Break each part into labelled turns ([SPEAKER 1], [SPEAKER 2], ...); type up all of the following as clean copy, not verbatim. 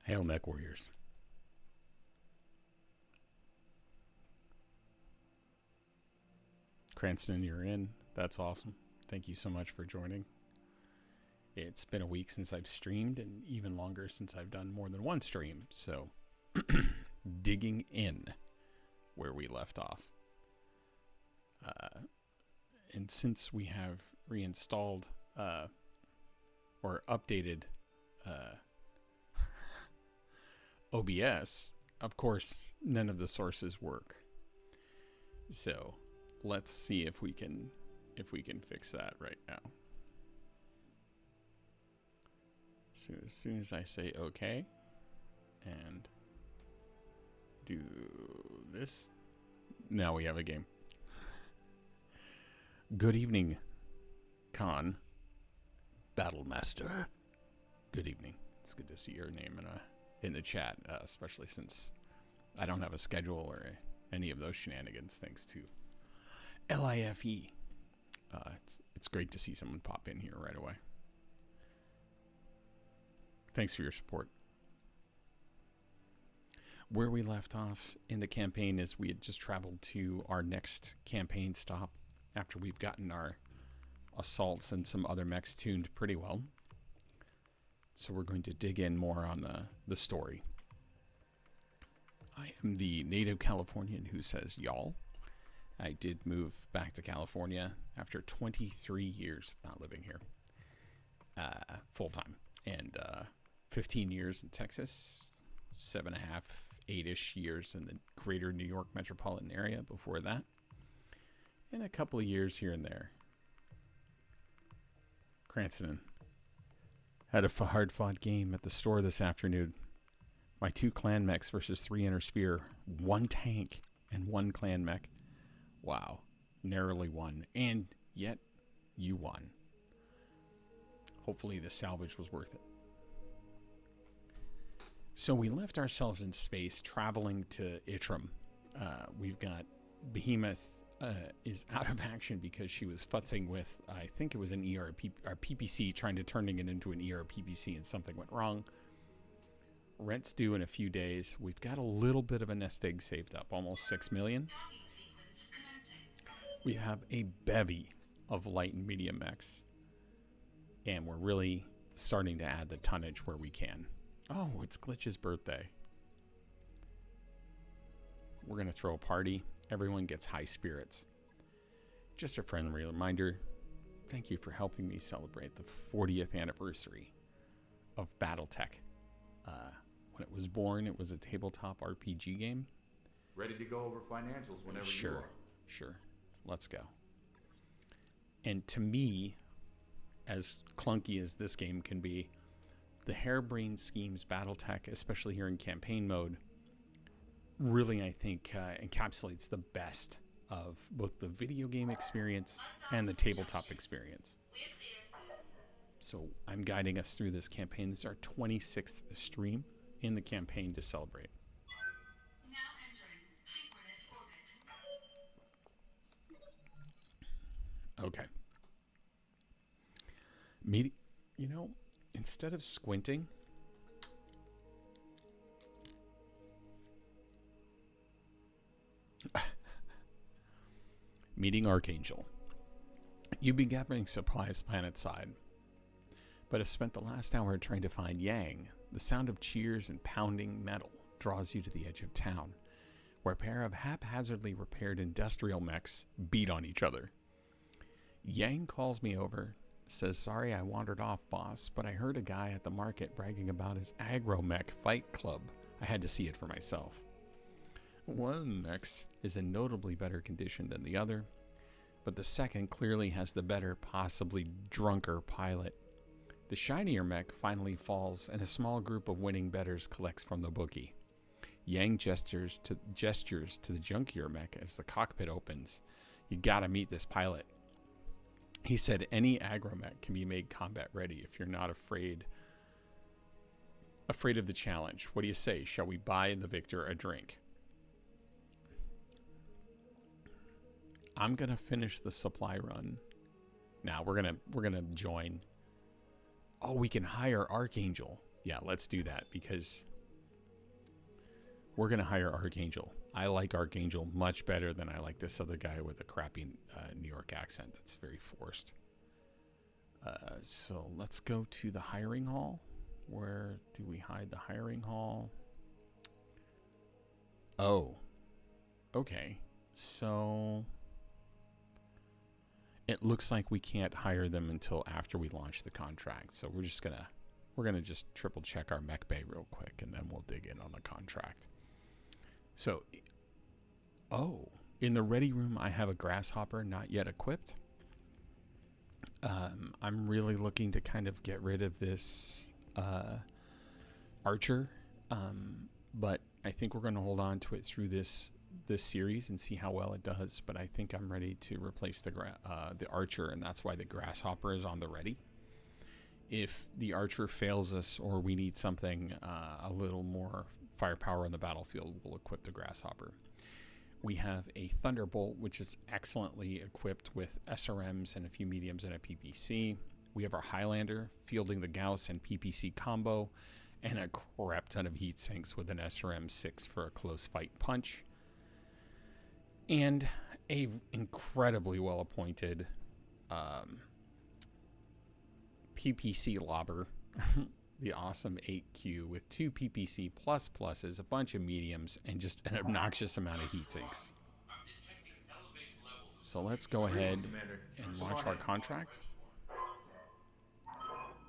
[SPEAKER 1] Hail Mech Warriors. Cranston, you're in. That's awesome. Thank you so much for joining. It's been a week since I've streamed, and even longer since I've done more than one stream. So, digging in where we left off. And since we have reinstalled or updated OBS, of course, none of the sources work. So let's see if we can fix that right now. So as soon as I say okay and do this, now we have a game. Good evening, Khan, Battlemaster. Good evening. It's good to see your name in the chat, especially since I don't have a schedule or any of those shenanigans, thanks to LIFE. It's great to see someone pop in here right away. Thanks for your support. Where we left off in the campaign is we had just traveled to our next campaign stop after we've gotten our assaults and some other mechs tuned pretty well. So we're going to dig in more on the story. I am the native Californian who says y'all. I did move back to California after 23 years of not living here full-time. And 15 years in Texas, 7.5, 8-ish years in the greater New York metropolitan area before that. And a couple of years here and there. Cranston had a hard-fought game at the store this afternoon. My 2 clan mechs versus 3 inner sphere, 1 tank and 1 clan mech. Wow, narrowly won, and yet you won. Hopefully the salvage was worth it. So we left ourselves in space traveling to Itram. We've got Behemoth is out of action because she was futzing with, I think it was an PPC, trying to turning it into an PPC, and something went wrong. Rent's due in a few days. We've got a little bit of a nest egg saved up, almost 6 million. We have a bevy of light and medium mechs, and we're really starting to add the tonnage where we can. Oh, it's Glitch's birthday. We're going to throw a party. Everyone gets high spirits. Just a friendly reminder, thank you for helping me celebrate the 40th anniversary of BattleTech. When it was born, it was a tabletop RPG game.
[SPEAKER 2] Ready to go over financials whenever you are.
[SPEAKER 1] Sure. Let's go. And to me, as clunky as this game can be, the harebrained schemes BattleTech, especially here in campaign mode, really, I think, encapsulates the best of both the video game experience and the tabletop experience. So I'm guiding us through this campaign. This is our 26th stream in the campaign to celebrate.
[SPEAKER 3] Now entering synchronous orbit.
[SPEAKER 1] Okay. Instead of squinting, meeting Archangel. You've been gathering supplies planet side, but have spent the last hour trying to find Yang. The sound of cheers and pounding metal draws you to the edge of town, where a pair of haphazardly repaired industrial mechs beat on each other. Yang calls me over, says, "Sorry I wandered off, boss, but I heard a guy at the market bragging about his aggro mech fight club. I had to see it for myself." One mech is in notably better condition than the other, but the second clearly has the better, possibly drunker pilot. The shinier mech finally falls, and a small group of winning bettors collects from the bookie. Yang gestures to the junkier mech as the cockpit opens. "You gotta meet this pilot." He said any aggro mech can be made combat ready if you're not afraid of the challenge. What do you say? Shall we buy the victor a drink? I'm gonna finish the supply run. Now we're gonna join. Oh, we can hire Archangel. Yeah, let's do that because we're going to hire Archangel. I like Archangel much better than I like this other guy with a crappy New York accent that's very forced. So let's go to the hiring hall. Where do we hide the hiring hall? Oh, okay. So it looks like we can't hire them until after we launch the contract. So we're gonna just triple check our mech bay real quick, and then we'll dig in on the contract. So, in the ready room, I have a grasshopper not yet equipped. I'm really looking to kind of get rid of this archer, but I think we're going to hold on to it through this series and see how well it does. But I think I'm ready to replace the archer, and that's why the grasshopper is on the ready. If the archer fails us or we need something a little more firepower on the battlefield, we'll equip the grasshopper. We have a Thunderbolt, which is excellently equipped with SRMs and a few mediums and a PPC. We have our Highlander fielding the Gauss and PPC combo, and a crap ton of heat sinks with an SRM 6 for a close fight punch. And a incredibly well appointed PPC lobber, the awesome 8Q with 2 PPC pluses, a bunch of mediums, and just an obnoxious amount of heat sinks. So let's go ahead and launch our contract.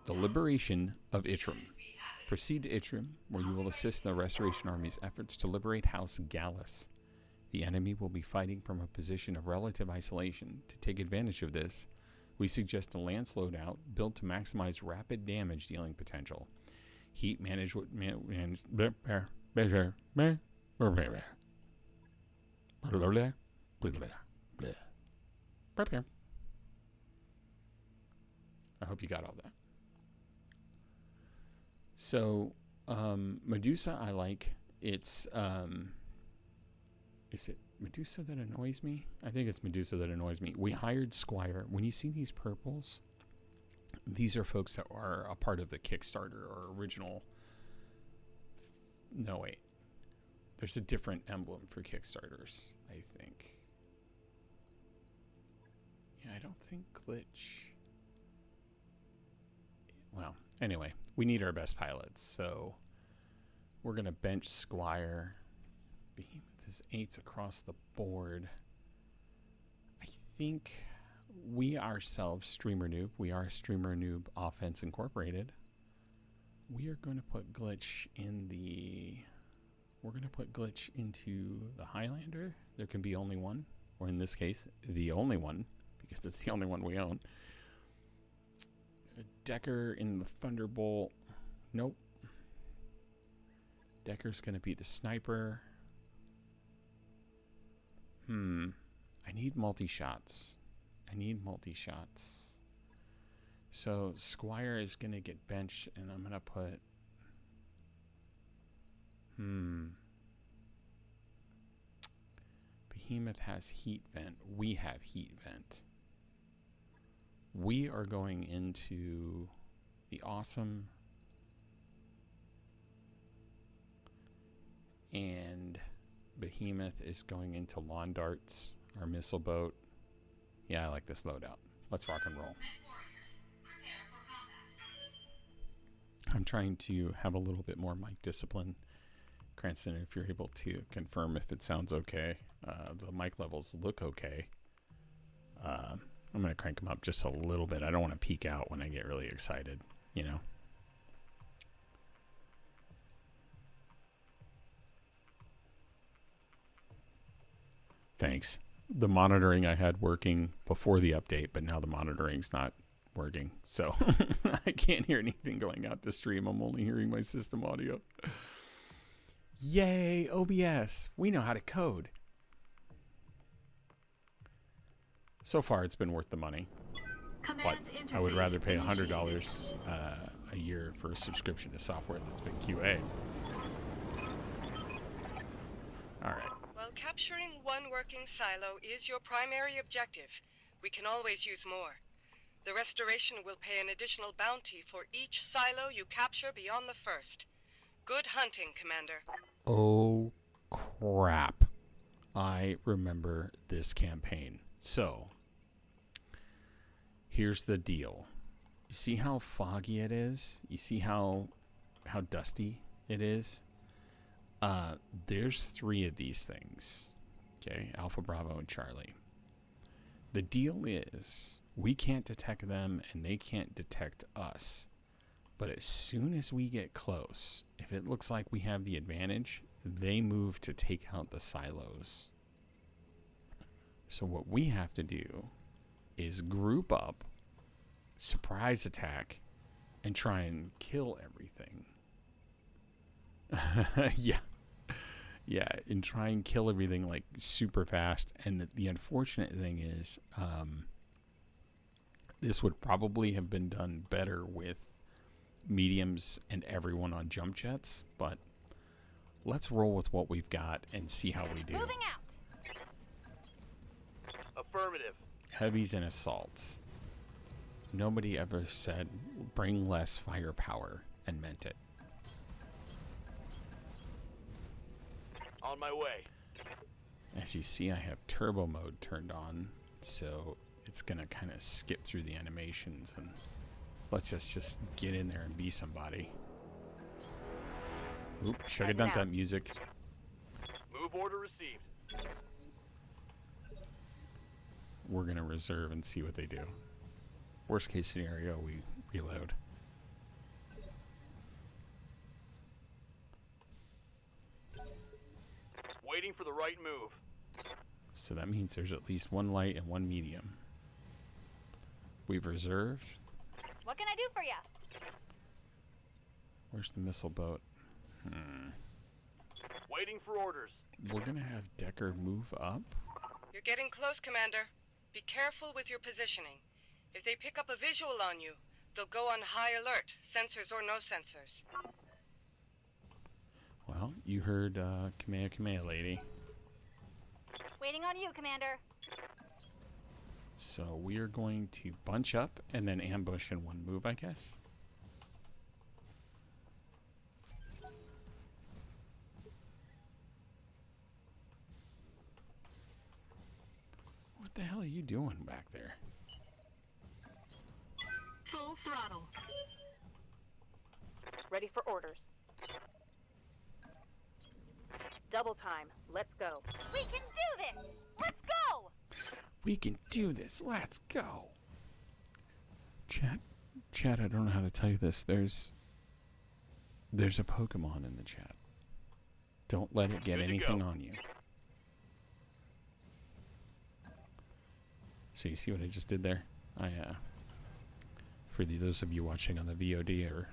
[SPEAKER 1] The Liberation of Itrim. Proceed to Itrim, where you will assist the Restoration Army's efforts to liberate House Gallus. The enemy will be fighting from a position of relative isolation. To take advantage of this, we suggest a Lance loadout built to maximize rapid damage dealing potential. Heat management. I hope you got all that. So, Medusa, I like. It's, is it Medusa that annoys me? I think it's Medusa that annoys me. We hired Squire. When you see these purples, these are folks that are a part of the Kickstarter or original. No, wait. There's a different emblem for Kickstarters, I think. Yeah, I don't think Glitch. Well, anyway, we need our best pilots, so we're going to bench Squire. Behemoth is 8s across the board. I think we ourselves, Streamer Noob, we are Streamer Noob Offense Incorporated. We are going to put Glitch in the... We're going to put Glitch into the Highlander. There can be only one, or in this case, the only one, because it's the only one we own. Decker in the Thunderbolt. Nope. Decker's going to be the sniper. I need multi-shots. So Squire is going to get benched, and I'm going to put... Behemoth has heat vent. We have heat vent. We are going into the awesome... And Behemoth is going into lawn darts, our missile boat. Yeah, I like this loadout. Let's rock and roll. I'm trying to have a little bit more mic discipline. Cranston, if you're able to confirm if it sounds okay. The mic levels look okay. I'm going to crank them up just a little bit. I don't want to peak out when I get really excited, you know. Thanks. The monitoring I had working before the update, but now the monitoring's not working. So I can't hear anything going out to stream. I'm only hearing my system audio. Yay, OBS. We know how to code. So far, it's been worth the money. But I would rather pay $100 a year for a subscription to software that's been QA. All right.
[SPEAKER 4] While capturing one working silo is your primary objective, we can always use more. The Restoration will pay an additional bounty for each silo you capture beyond the first. Good hunting, Commander.
[SPEAKER 1] Oh, crap. I remember this campaign. So, here's the deal. You see how foggy it is? You see how dusty it is? There's 3 of these things. Okay, Alpha, Bravo, and Charlie. The deal is, we can't detect them and they can't detect us. But as soon as we get close, if it looks like we have the advantage, they move to take out the silos. So what we have to do is group up, surprise attack, and try and kill everything. Yeah, and try and kill everything like super fast. And the unfortunate thing is, this would probably have been done better with mediums and everyone on jump jets, but let's roll with what we've got and see how we do.
[SPEAKER 5] Moving out.
[SPEAKER 6] Affirmative.
[SPEAKER 1] Heavies and assaults. Nobody ever said bring less firepower and meant it.
[SPEAKER 6] On my way.
[SPEAKER 1] As you see, I have turbo mode turned on, so it's gonna kind of skip through the animations, and let's just get in there and be somebody. Oop, sugar dun dun music.
[SPEAKER 6] Move order received.
[SPEAKER 1] We're gonna reserve and see what they do. Worst case scenario, we reload.
[SPEAKER 6] Waiting for the right move.
[SPEAKER 1] So that means there's at least 1 light and 1 medium. We've reserved.
[SPEAKER 5] What can I do for you?
[SPEAKER 1] Where's the missile boat?
[SPEAKER 6] Waiting for orders.
[SPEAKER 1] We're gonna have Decker move up.
[SPEAKER 4] You're getting close, Commander. Be careful with your positioning. If they pick up a visual on you, they'll go on high alert, sensors or no sensors.
[SPEAKER 1] Well, you heard Kamehameha lady.
[SPEAKER 5] Waiting on you, Commander.
[SPEAKER 1] So we are going to bunch up and then ambush in 1 move, I guess. What the hell are you doing back there?
[SPEAKER 3] Full throttle.
[SPEAKER 5] Ready for orders. Double time. Let's go. We can do this! Let's go!
[SPEAKER 1] We can do this. Let's go. Chat, I don't know how to tell you this. There's a Pokemon in the chat. Don't let it get anything on you. So you see what I just did there? For those of you watching on the VOD, or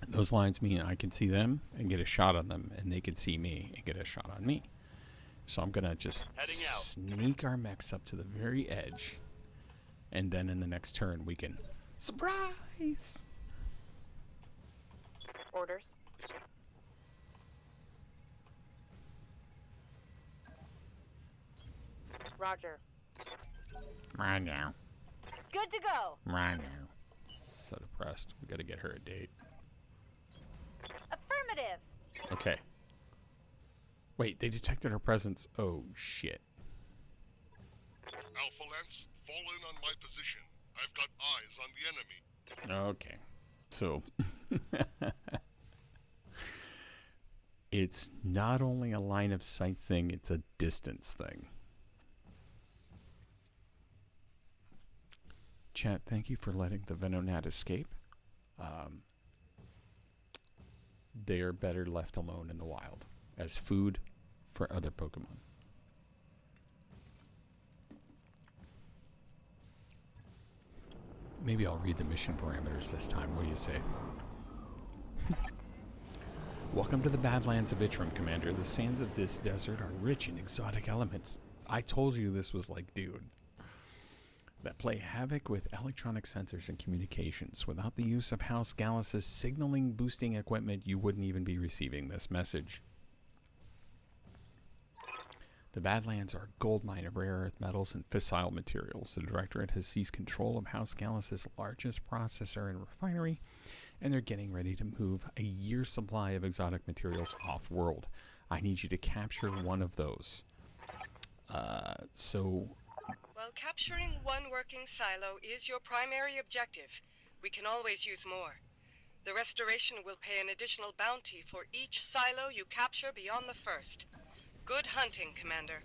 [SPEAKER 1] those lines mean I can see them and get a shot on them, and they can see me and get a shot on me. So I'm gonna just sneak our mechs up to the very edge, and then in the next turn we can surprise.
[SPEAKER 5] Orders. Roger.
[SPEAKER 1] Right now.
[SPEAKER 5] Good to go.
[SPEAKER 1] Right now. So depressed. We gotta get her a date.
[SPEAKER 5] Affirmative.
[SPEAKER 1] Okay. Wait, they detected our presence. Oh, shit.
[SPEAKER 7] Alpha Lance, fall in on my position. I've got eyes on the enemy.
[SPEAKER 1] Okay. So, it's not only a line of sight thing, it's a distance thing. Chat, thank you for letting the Venonat escape. They are better left alone in the wild as food for other Pokemon. Maybe I'll read the mission parameters this time. What do you say? Welcome to the Badlands of Itram, Commander. The sands of this desert are rich in exotic elements. I told you this was like, dude. That play havoc with electronic sensors and communications. Without the use of House Gallus' signaling boosting equipment, you wouldn't even be receiving this message. The Badlands are a gold mine of rare earth metals and fissile materials. The Directorate has seized control of House Gallus' largest processor and refinery and they're getting ready to move a year's supply of exotic materials off-world. I need you to capture one of those.
[SPEAKER 4] Well, capturing one working silo is your primary objective. We can always use more. The Restoration will pay an additional bounty for each silo you capture beyond the first. Good hunting, Commander.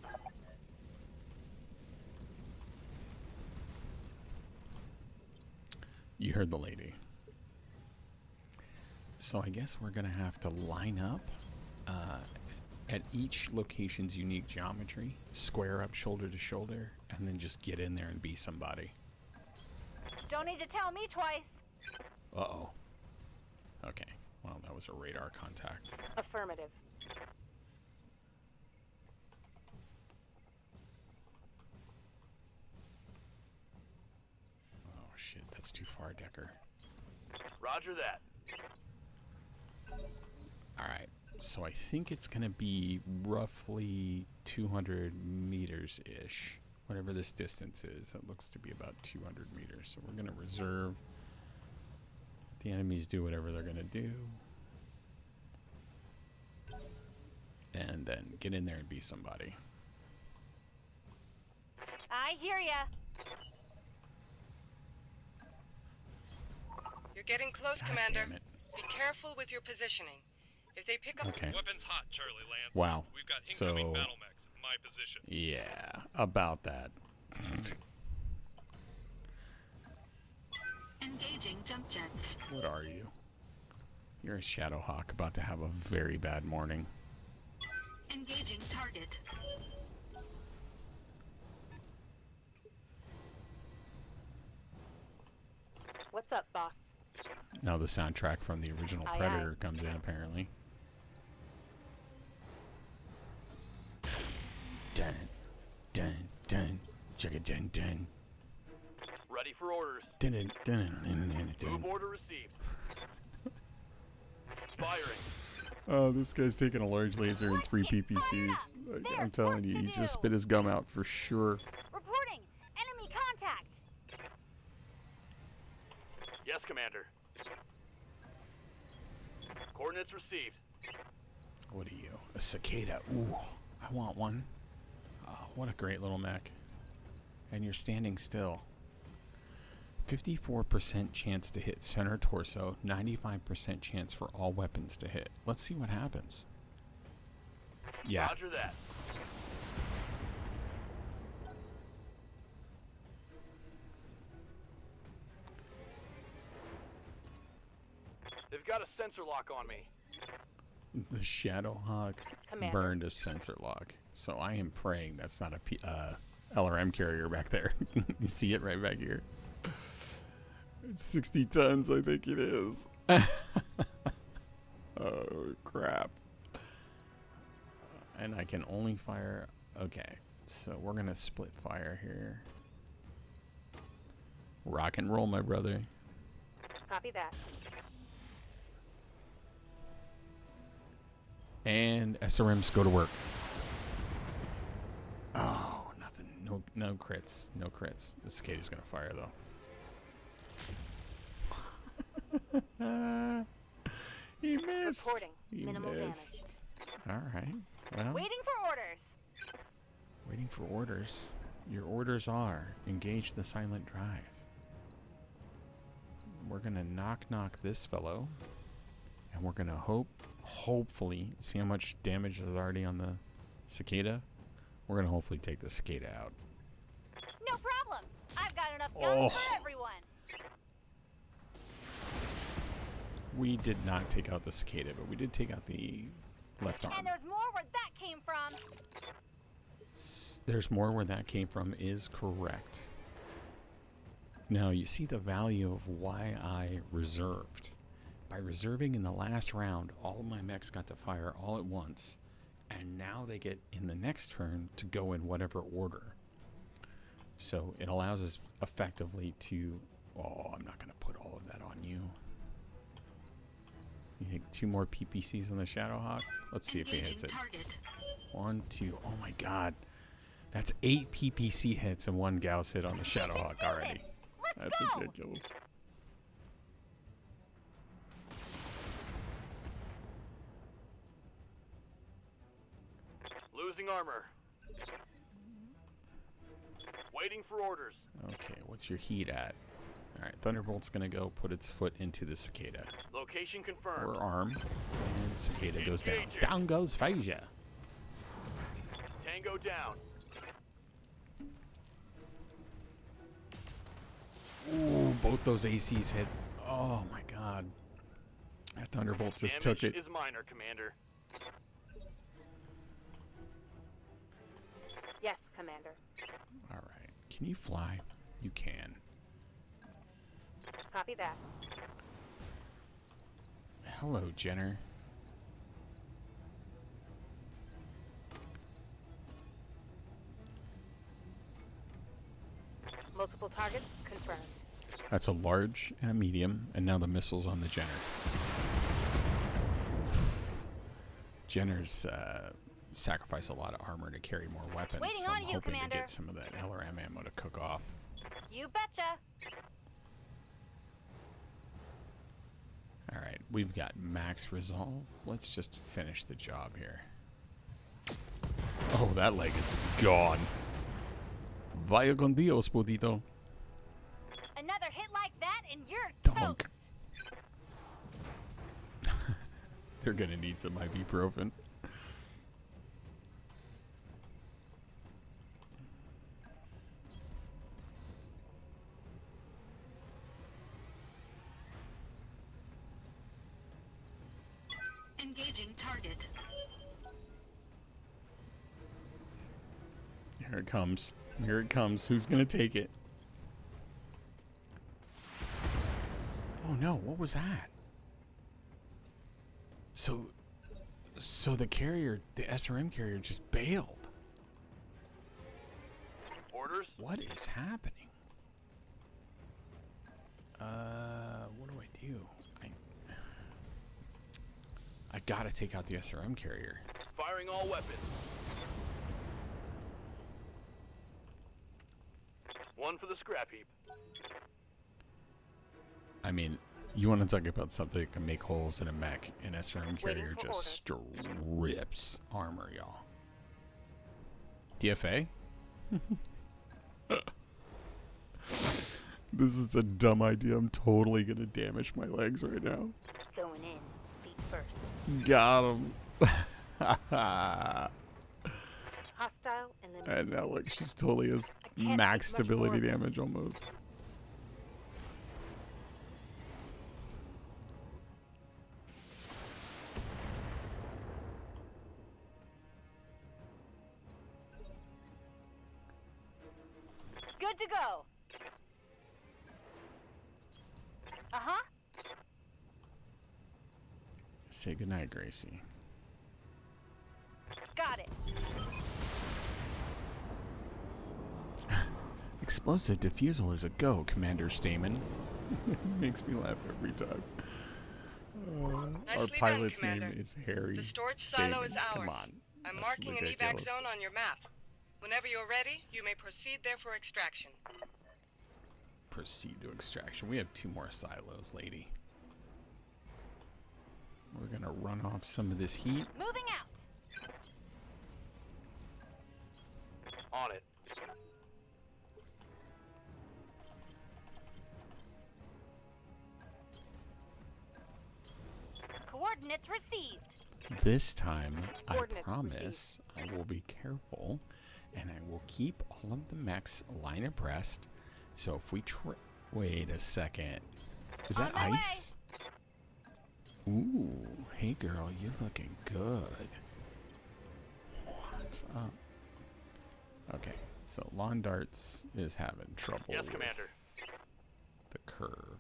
[SPEAKER 1] You heard the lady. So I guess we're going to have to line up at each location's unique geometry, square up shoulder to shoulder, and then just get in there and be somebody.
[SPEAKER 5] Don't need to tell me twice.
[SPEAKER 1] Uh-oh. Okay. Well, that was a radar contact.
[SPEAKER 5] Affirmative.
[SPEAKER 1] Oh, shit. That's too far, Decker.
[SPEAKER 6] Roger that.
[SPEAKER 1] All right. So I think it's going to be roughly 200 meters-ish. Whatever this distance is. It looks to be about 200 meters. So we're going to reserve. The enemies do whatever they're going to do. And then get in there and be somebody.
[SPEAKER 5] I hear ya.
[SPEAKER 4] You're getting close,
[SPEAKER 1] God
[SPEAKER 4] Commander.
[SPEAKER 1] damn it.
[SPEAKER 4] Be careful with your positioning. If they pick up...
[SPEAKER 1] Okay.
[SPEAKER 8] Weapons hot, Charlie Lance.
[SPEAKER 1] Wow.
[SPEAKER 8] We've got incoming
[SPEAKER 1] So,
[SPEAKER 8] battle mechs in my position.
[SPEAKER 1] yeah, about that.
[SPEAKER 3] Engaging jump jets.
[SPEAKER 1] What are you? You're a Shadowhawk about to have a very bad morning.
[SPEAKER 3] Engaging target.
[SPEAKER 5] What's up, boss?
[SPEAKER 1] Now the soundtrack from the original
[SPEAKER 5] Aye,
[SPEAKER 1] Predator comes in, apparently. Dun, dun, dun, chugga dun, dun.
[SPEAKER 6] Ready for orders.
[SPEAKER 1] Dun, dun, dun, dun, dun, dun.
[SPEAKER 6] Move order received. Firing.
[SPEAKER 1] Oh, this guy's taking a large laser and 3 PPCs. Like, I'm telling you, he just spit his gum out for sure.
[SPEAKER 5] Reporting. Enemy contact.
[SPEAKER 6] Yes, Commander. Coordinates received.
[SPEAKER 1] What are you? A cicada. Ooh, I want one. Oh, what a great little mech. And you're standing still. 54% chance to hit center torso, 95% chance for all weapons to hit. Let's see what happens. Yeah.
[SPEAKER 6] Roger that. They've got a sensor lock on me.
[SPEAKER 1] The Shadowhawk
[SPEAKER 5] Commander.
[SPEAKER 1] burned a sensor lock. So I am praying that's not a LRM carrier back there. You see it right back here. It's 60 tons, I think it is. Oh, crap. And I can only fire... Okay, so we're going to split fire here. Rock and roll, my brother.
[SPEAKER 5] Copy that.
[SPEAKER 1] And SRMs go to work. Oh, nothing. No crits. No crits. The cicada's going to fire, though. He missed.
[SPEAKER 5] Reporting.
[SPEAKER 1] He
[SPEAKER 5] Minimal
[SPEAKER 1] missed. All right. Well,
[SPEAKER 5] Waiting for orders.
[SPEAKER 1] waiting for orders. Your orders are engage the silent drive. We're gonna knock this fellow, and we're gonna hopefully see how much damage is already on the cicada. We're gonna hopefully take the cicada out.
[SPEAKER 5] No problem. I've got enough guns
[SPEAKER 1] Oh.
[SPEAKER 5] for everyone.
[SPEAKER 1] We did not take out the cicada, but we did take out the left arm.
[SPEAKER 5] And there's more where that came from.
[SPEAKER 1] There's more where that came from is correct. Now, you see the value of why I reserved. By reserving in the last round, all of my mechs got to fire all at once. And now they get, in the next turn, to go in whatever order. So it allows us effectively to... Oh, I'm not going to put all of that on you. You think 2 more PPCs on the Shadowhawk? Let's see if he hits it.
[SPEAKER 3] Target.
[SPEAKER 1] 1, 2. Oh my god. That's 8 PPC hits and 1 Gauss hit on the Shadowhawk already. That's
[SPEAKER 5] go.
[SPEAKER 1] ridiculous.
[SPEAKER 6] Changing armor. Waiting for orders.
[SPEAKER 1] Okay, what's your heat at? Alright, Thunderbolt's gonna go put its foot into the cicada.
[SPEAKER 6] Location confirmed.
[SPEAKER 1] Or arm. And cicada goes down.
[SPEAKER 6] Engaging.
[SPEAKER 1] Down goes Phasia.
[SPEAKER 6] Tango down.
[SPEAKER 1] Ooh, both those ACs hit. Oh my god. That Thunderbolt just
[SPEAKER 6] Damage
[SPEAKER 1] took it.
[SPEAKER 6] is minor, Commander.
[SPEAKER 5] Yes, Commander.
[SPEAKER 1] Alright. Can you fly? You can.
[SPEAKER 5] Copy that.
[SPEAKER 1] Hello, Jenner.
[SPEAKER 5] Multiple targets confirmed.
[SPEAKER 1] That's a large and a medium, and now the missile's on the Jenner. Jenner's sacrifice a lot of armor to carry more weapons,
[SPEAKER 5] Waiting
[SPEAKER 1] so I'm
[SPEAKER 5] on you,
[SPEAKER 1] hoping
[SPEAKER 5] Commander.
[SPEAKER 1] to get some of that LRM ammo to cook off.
[SPEAKER 5] You betcha.
[SPEAKER 1] Alright, we've got max resolve. Let's just finish the job here. Oh, that leg is gone. Vaya con Dios, putito.
[SPEAKER 5] Another hit like that and you're
[SPEAKER 1] Donk.
[SPEAKER 5] toast.
[SPEAKER 1] They're gonna need some ibuprofen.
[SPEAKER 3] Engaging target.
[SPEAKER 1] Here it comes. Here it comes. Who's gonna take it? Oh no, what was that? So the carrier, the SRM carrier just bailed.
[SPEAKER 6] Orders?
[SPEAKER 1] What is happening? What do I do? I gotta take out the SRM carrier.
[SPEAKER 6] Firing all weapons. One for the scrap heap.
[SPEAKER 1] I mean, you want to talk about something that can make holes in a mech? An SRM carrier
[SPEAKER 5] for
[SPEAKER 1] just strips armor, y'all. DFA? This is a dumb idea. I'm totally going to damage my legs right now.
[SPEAKER 5] Going in. Feet first.
[SPEAKER 1] Got him.
[SPEAKER 5] Hostile and then
[SPEAKER 1] And now look, she's totally has
[SPEAKER 5] I can't
[SPEAKER 1] max
[SPEAKER 5] take much more
[SPEAKER 1] stability
[SPEAKER 5] of it.
[SPEAKER 1] damage almost.
[SPEAKER 5] good to go. Uh-huh.
[SPEAKER 1] Say goodnight, Gracie.
[SPEAKER 5] Got it.
[SPEAKER 1] Explosive diffusal is a go, Commander Stamen. Makes me laugh every time. Our
[SPEAKER 4] Nicely
[SPEAKER 1] pilot's
[SPEAKER 4] done,
[SPEAKER 1] name
[SPEAKER 4] Commander.
[SPEAKER 1] is Harry
[SPEAKER 4] The storage
[SPEAKER 1] Stamen.
[SPEAKER 4] silo is
[SPEAKER 1] Come
[SPEAKER 4] ours.
[SPEAKER 1] on.
[SPEAKER 4] I'm
[SPEAKER 1] That's
[SPEAKER 4] marking an evac
[SPEAKER 1] ridiculous.
[SPEAKER 4] zone on your map. Whenever you're ready, you may proceed there for extraction.
[SPEAKER 1] Proceed to extraction. We have 2 more silos, lady. We're gonna run off some of this heat.
[SPEAKER 5] Moving out.
[SPEAKER 6] On it.
[SPEAKER 5] Coordinates received.
[SPEAKER 1] This time, I
[SPEAKER 5] Coordinates
[SPEAKER 1] promise I will be careful and I will keep all of the mechs line abreast. So if we wait a second. Is that
[SPEAKER 5] On my
[SPEAKER 1] ice? Ooh, hey girl, you're looking good. What's up? Okay, so Lawn Darts is having trouble
[SPEAKER 6] Yes,
[SPEAKER 1] with
[SPEAKER 6] Commander.
[SPEAKER 1] the curve.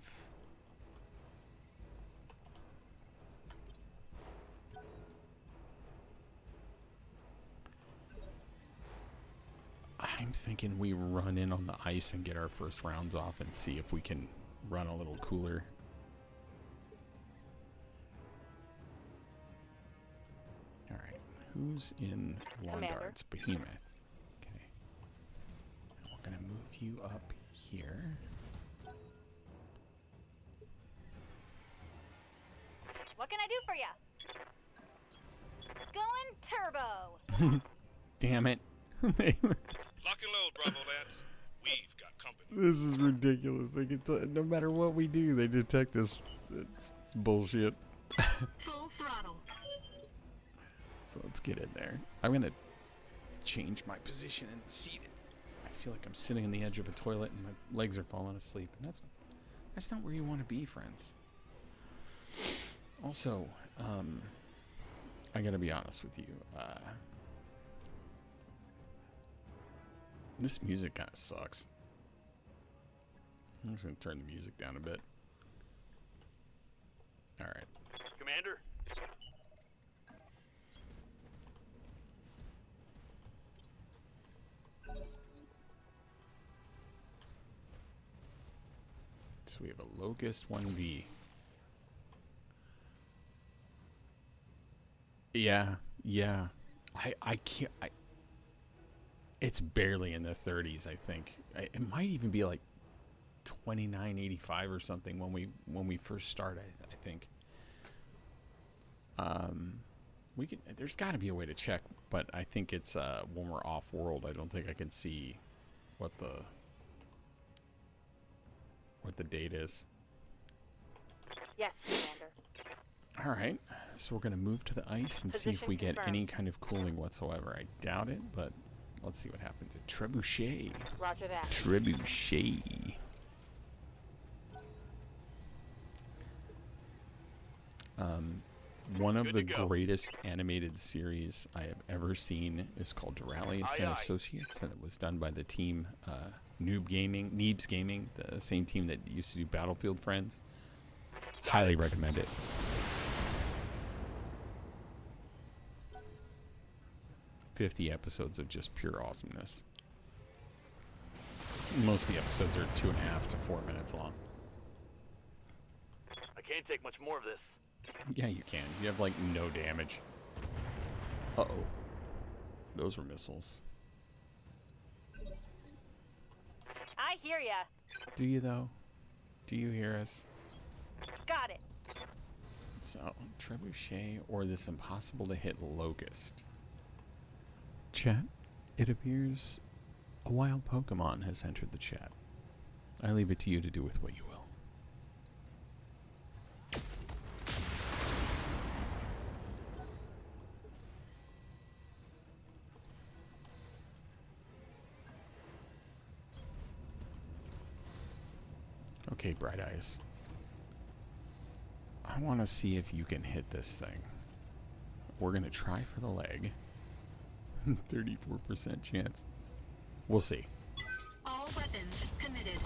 [SPEAKER 1] I'm thinking we run in on the ice and get our first rounds off and see if we can run a little cooler. Alright, who's in Lawn
[SPEAKER 5] Commander.
[SPEAKER 1] Darts? Behemoth. Okay. And we're going to move you up here.
[SPEAKER 5] What can I do for you? Going turbo.
[SPEAKER 1] Damn it.
[SPEAKER 8] Lock and load, Bravo Lance. We've got company.
[SPEAKER 1] This is ridiculous. They can no matter what we do, they detect us. It's bullshit.
[SPEAKER 3] Full throttle.
[SPEAKER 1] So let's get in there. I'm gonna change my position and seat it. I feel like I'm sitting on the edge of a toilet and my legs are falling asleep. And that's not where you want to be, friends. Also, I gotta be honest with you. This music kind of sucks. I'm just gonna turn the music down a bit. All right.
[SPEAKER 6] Commander?
[SPEAKER 1] So we have a Locust 1V. Yeah. I can't. It's barely in the 30s, I think. It might even be like 2985 or something when we first start. I think. We can. There's got to be a way to check, but I think it's when we're off world. I don't think I can see what the date is.
[SPEAKER 5] Yes, Commander.
[SPEAKER 1] All right, so we're gonna move to the ice and see if we get
[SPEAKER 5] confirmed.
[SPEAKER 1] any kind of cooling whatsoever. I doubt it, but let's see what happens. A trebuchet.
[SPEAKER 5] Roger that.
[SPEAKER 1] Trebuchet. One of
[SPEAKER 6] Good
[SPEAKER 1] the
[SPEAKER 6] to go.
[SPEAKER 1] greatest animated series I have ever seen is called Duralius
[SPEAKER 6] Aye,
[SPEAKER 1] and
[SPEAKER 6] aye.
[SPEAKER 1] Associates, and it was done by the team Neebs Gaming, the same team that used to do Battlefield Friends. Highly recommend it. $50 episodes of just pure awesomeness. Most of the episodes are 2.5 to 4 minutes long.
[SPEAKER 6] I can't take much more of this.
[SPEAKER 1] Yeah, you can. You have like no damage. Uh-oh. Those were missiles.
[SPEAKER 5] I hear ya.
[SPEAKER 1] Do you though? Do you hear us?
[SPEAKER 5] Got it.
[SPEAKER 1] So, trebuchet or this impossible to hit locust. Chat, it appears a wild Pokemon has entered the chat. I leave it to you to do with what you will. Okay, Bright Eyes. I want to see if you can hit this thing. We're going to try for the leg. 34% chance. We'll see.
[SPEAKER 3] All weapons committed.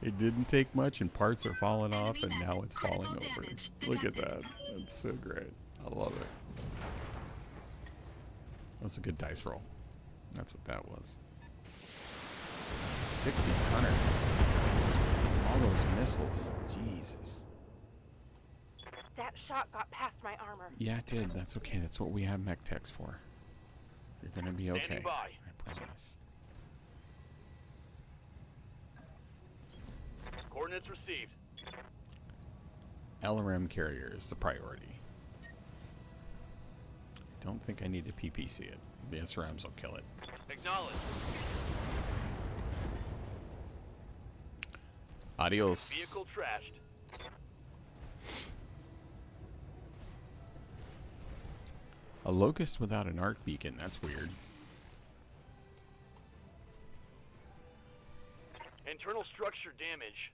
[SPEAKER 1] It didn't take much and parts are falling off and
[SPEAKER 3] Enemy
[SPEAKER 1] now
[SPEAKER 3] net.
[SPEAKER 1] it's falling
[SPEAKER 3] Critical
[SPEAKER 1] over.
[SPEAKER 3] damage
[SPEAKER 1] Look at that.
[SPEAKER 3] detected.
[SPEAKER 1] That's so great. I love it. That's a good dice roll. That's what that was. 60 tonner. All those missiles. Jesus.
[SPEAKER 5] That shot got past my armor.
[SPEAKER 1] Yeah, it did. That's okay. That's what we have mech techs for. You're going to be okay.
[SPEAKER 6] Standing by.
[SPEAKER 1] I promise.
[SPEAKER 6] Coordinates received.
[SPEAKER 1] LRM carrier is the priority. Don't think I need to PPC it. The SRMs will kill it.
[SPEAKER 6] Acknowledged.
[SPEAKER 1] Adios.
[SPEAKER 6] Vehicle trashed.
[SPEAKER 1] A locust without an arc beacon. That's weird.
[SPEAKER 6] Internal structure damage.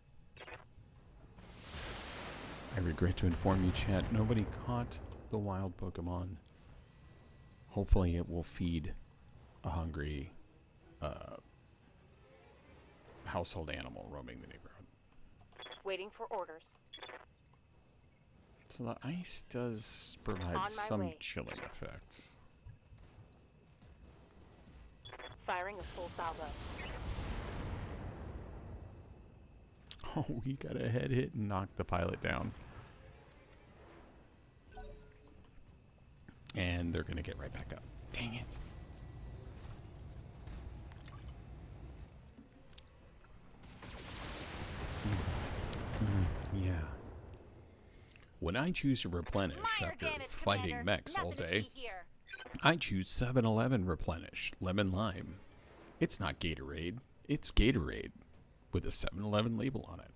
[SPEAKER 1] I regret to inform you, chat, nobody caught the wild Pokemon. Hopefully it will feed a hungry household animal roaming the neighborhood.
[SPEAKER 5] Waiting for orders.
[SPEAKER 1] So the ice does provide
[SPEAKER 5] On my
[SPEAKER 1] some
[SPEAKER 5] way.
[SPEAKER 1] chilling effects.
[SPEAKER 5] Firing a full salvo.
[SPEAKER 1] Oh, we got a head hit and knocked the pilot down. And they're going to get right back up. Dang it. Yeah. When I choose to replenish
[SPEAKER 5] Minor
[SPEAKER 1] after
[SPEAKER 5] damage,
[SPEAKER 1] fighting
[SPEAKER 5] Commander.
[SPEAKER 1] mechs all
[SPEAKER 5] Nothing to
[SPEAKER 1] day,
[SPEAKER 5] see here.
[SPEAKER 1] I choose 7-Eleven Replenish Lemon Lime. It's not Gatorade, it's Gatorade with a 7-Eleven label on it.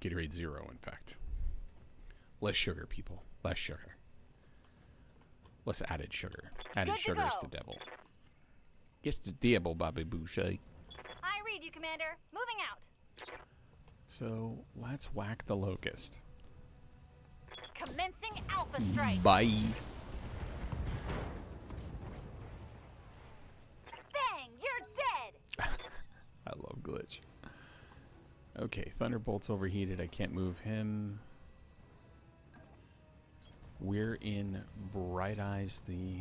[SPEAKER 1] Gatorade Zero, in fact. Less sugar, people. Less sugar. Less added sugar. Added
[SPEAKER 5] Good to
[SPEAKER 1] sugar is
[SPEAKER 5] go.
[SPEAKER 1] the devil. It's the devil, Bobby Boucher.
[SPEAKER 5] I read you, Commander. Moving out.
[SPEAKER 1] So, let's whack the locust.
[SPEAKER 5] Commencing Alpha Strike.
[SPEAKER 1] Bye.
[SPEAKER 5] Bang! You're dead.
[SPEAKER 1] I love Glitch. Okay, Thunderbolt's overheated. I can't move him. We're in Bright Eyes, the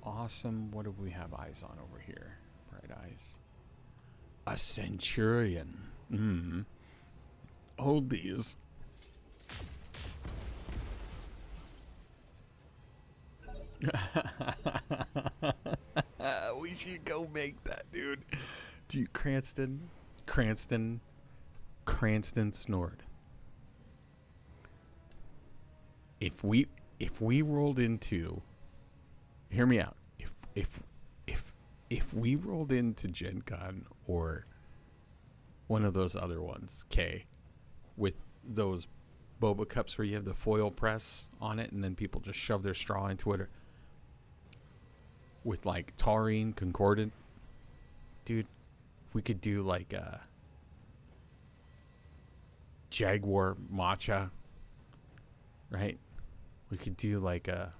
[SPEAKER 1] awesome... What do we have eyes on over here? Bright Eyes. A Centurion. Hold these. We should go make that, dude. Dude, Cranston snored. If we rolled into, hear me out. If we rolled into Gen Con or one of those other ones, K, with those boba cups where you have the foil press on it and then people just shove their straw into it, or with like taurine concordant, dude, we could do like a Jaguar matcha, right? We could do like a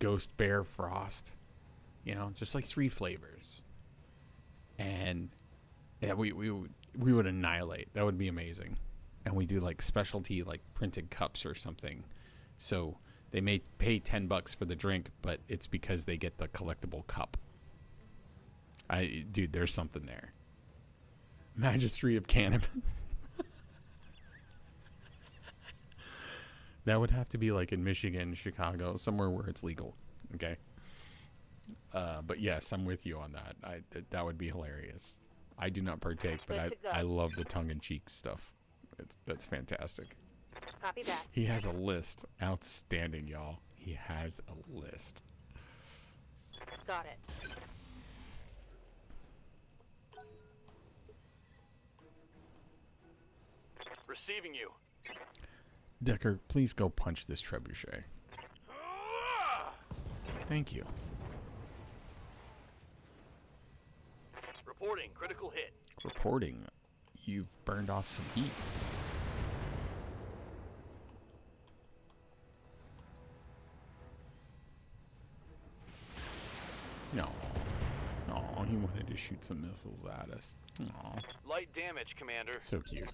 [SPEAKER 1] Ghost Bear Frost, you know, just like 3 flavors. And yeah, we would annihilate. That would be amazing. And we do like specialty like printed cups or something. So they may pay $10 for the drink, but it's because they get the collectible cup. Dude, there's something there. Magistry of Cannabis. That would have to be like in Michigan, Chicago, somewhere where it's legal. Okay. But yes, I'm with you on that. That would be hilarious. I do not partake, but I love the tongue-in-cheek stuff. That's fantastic.
[SPEAKER 5] Copy that.
[SPEAKER 1] He has a list. Outstanding, y'all. He has a list.
[SPEAKER 5] Got it.
[SPEAKER 6] Receiving you.
[SPEAKER 1] Decker, please go punch this trebuchet. Thank you.
[SPEAKER 6] Reporting critical hit.
[SPEAKER 1] Reporting. You've burned off some heat. No. Oh, he wanted to shoot some missiles at us. Aw,
[SPEAKER 6] Light damage, Commander.
[SPEAKER 1] so cute.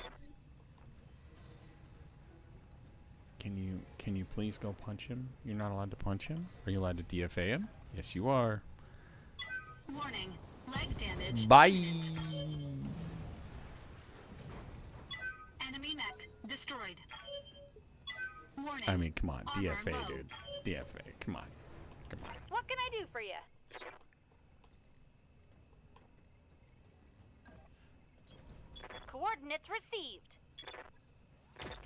[SPEAKER 1] Can you please go punch him? You're not allowed to punch him? Are you allowed to DFA him? Yes, you are.
[SPEAKER 3] Warning. Leg damage.
[SPEAKER 1] Bye.
[SPEAKER 3] Enemy mech destroyed. Warning.
[SPEAKER 1] I mean, come on,
[SPEAKER 3] Armor
[SPEAKER 1] DFA,
[SPEAKER 3] low.
[SPEAKER 1] dude. DFA, come on. Come on.
[SPEAKER 5] What can I do for you? Coordinates received.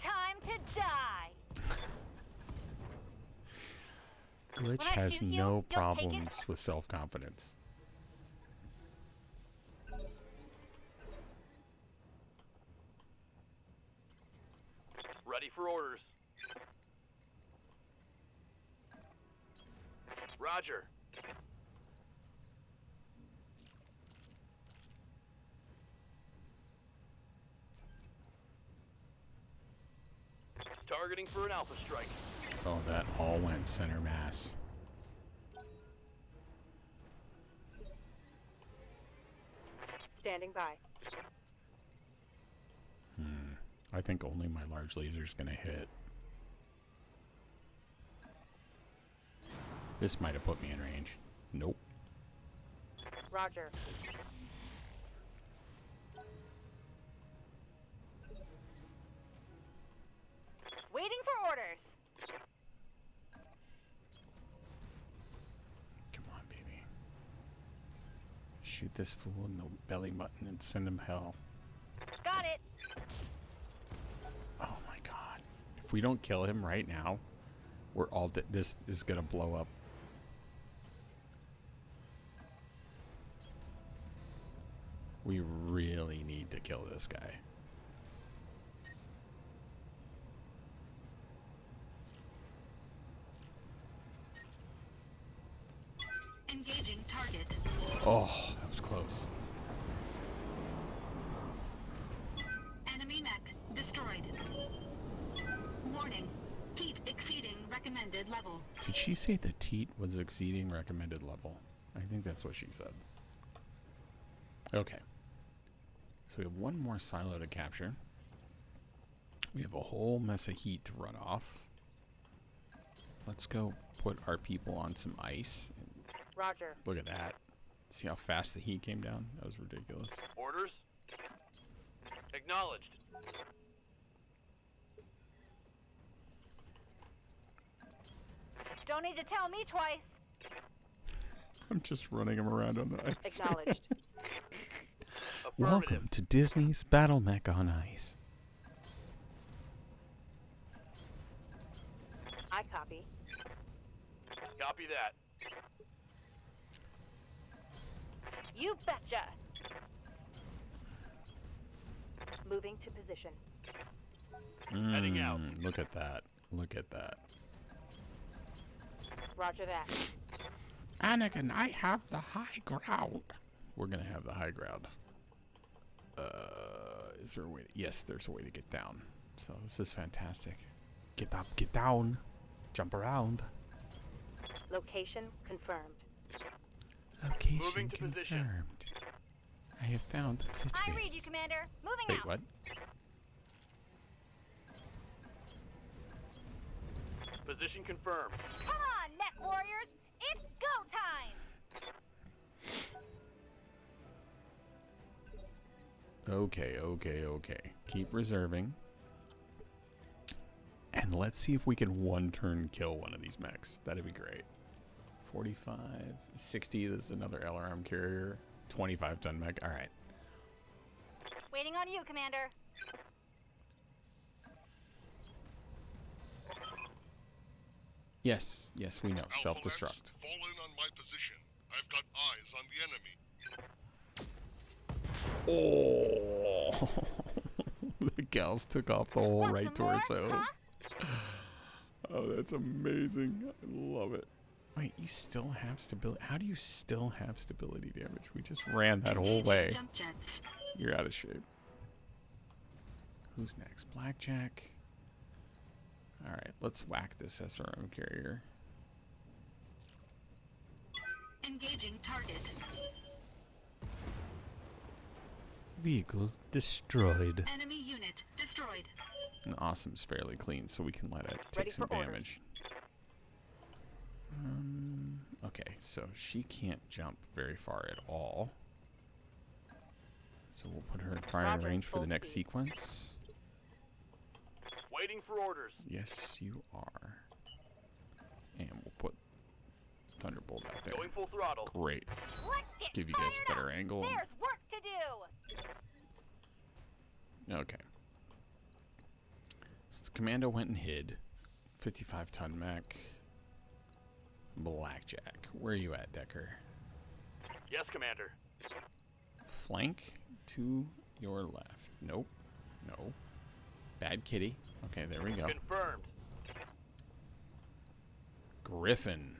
[SPEAKER 5] Time to die.
[SPEAKER 1] Glitch
[SPEAKER 5] When I
[SPEAKER 1] has
[SPEAKER 5] shoot you,
[SPEAKER 1] no
[SPEAKER 5] you'll take it?
[SPEAKER 1] problems with self-confidence.
[SPEAKER 6] Ready for orders. Roger. Targeting for an alpha strike.
[SPEAKER 1] Oh, that all went center mass.
[SPEAKER 5] Standing by.
[SPEAKER 1] I think only my large laser's gonna hit. This might have put me in range. Nope.
[SPEAKER 5] Roger. Waiting for orders.
[SPEAKER 1] Come on, baby. Shoot this fool in the belly button and send him hell.
[SPEAKER 5] Got it.
[SPEAKER 1] we don't kill him right now, we're all this is gonna blow up. We really need to kill this guy.
[SPEAKER 3] Engaging target.
[SPEAKER 1] Oh, that was close.
[SPEAKER 3] Enemy mech destroyed. Warning. Heat exceeding recommended level.
[SPEAKER 1] Did she say the teat was exceeding recommended level? I think that's what she said. Okay. So we have one more silo to capture. We have a whole mess of heat to run off. Let's go put our people on some ice.
[SPEAKER 5] Roger.
[SPEAKER 1] Look at that. See how fast the heat came down? That was ridiculous.
[SPEAKER 6] Orders? Acknowledged.
[SPEAKER 5] Don't need to tell me twice.
[SPEAKER 1] I'm just running him around on the ice.
[SPEAKER 5] Acknowledged.
[SPEAKER 1] Welcome to Disney's Battle Mech on Ice.
[SPEAKER 5] I copy.
[SPEAKER 6] Copy that.
[SPEAKER 5] You betcha. Moving to position.
[SPEAKER 6] Heading out.
[SPEAKER 1] Look at that. Look at that.
[SPEAKER 5] Roger that.
[SPEAKER 1] Anakin, I have the high ground. We're going to have the high ground. Is there a way? Yes, there's a way to get down. So this is fantastic. Get up, get down. Jump around.
[SPEAKER 5] Location confirmed.
[SPEAKER 1] Location
[SPEAKER 6] Moving to
[SPEAKER 1] confirmed.
[SPEAKER 6] position.
[SPEAKER 1] I have found the Pitris.
[SPEAKER 5] I read you, Commander. Moving
[SPEAKER 1] Wait,
[SPEAKER 5] out.
[SPEAKER 1] what?
[SPEAKER 6] Position confirmed.
[SPEAKER 5] Come on, Mech Warriors. It's go time.
[SPEAKER 1] Okay. Keep reserving. And let's see if we can one-turn kill one of these mechs. That'd be great. 45, 60, this is another LRM carrier. 25-ton mech. All right.
[SPEAKER 5] Waiting on you, Commander.
[SPEAKER 1] Yes, we know.
[SPEAKER 7] Alpha
[SPEAKER 1] Self-destruct.
[SPEAKER 7] Lance, fall in on my position. I've got eyes on the enemy.
[SPEAKER 1] Oh, the gals took off the whole right torso. Oh, that's amazing. I love it. Wait, you still have stability? How do you still have stability damage? We just ran that whole way.
[SPEAKER 3] Jump jets.
[SPEAKER 1] You're out of shape. Who's next? Blackjack. All right, let's whack this SRM carrier.
[SPEAKER 3] Engaging target.
[SPEAKER 1] Vehicle destroyed.
[SPEAKER 3] Enemy unit destroyed.
[SPEAKER 1] And Awesome's fairly clean, so we can let it take
[SPEAKER 5] Ready
[SPEAKER 1] some
[SPEAKER 5] for orders.
[SPEAKER 1] damage. Okay, so she can't jump very far at all. So we'll put her in firing
[SPEAKER 5] Roger,
[SPEAKER 1] range for the
[SPEAKER 5] full
[SPEAKER 1] next
[SPEAKER 5] speed.
[SPEAKER 1] sequence.
[SPEAKER 6] Waiting for orders.
[SPEAKER 1] Yes, you are. And we'll put Thunderbolt out there.
[SPEAKER 6] Going full throttle.
[SPEAKER 1] Great.
[SPEAKER 5] Let's
[SPEAKER 1] Let's give you guys a better angle.
[SPEAKER 5] There's work to do.
[SPEAKER 1] Okay. So the commando went and hid. 55-ton mech. Blackjack. Where are you at, Decker?
[SPEAKER 6] Yes, Commander.
[SPEAKER 1] Flank to your left. Nope. No. Bad kitty. Okay, there we go.
[SPEAKER 6] Confirmed.
[SPEAKER 1] Griffin.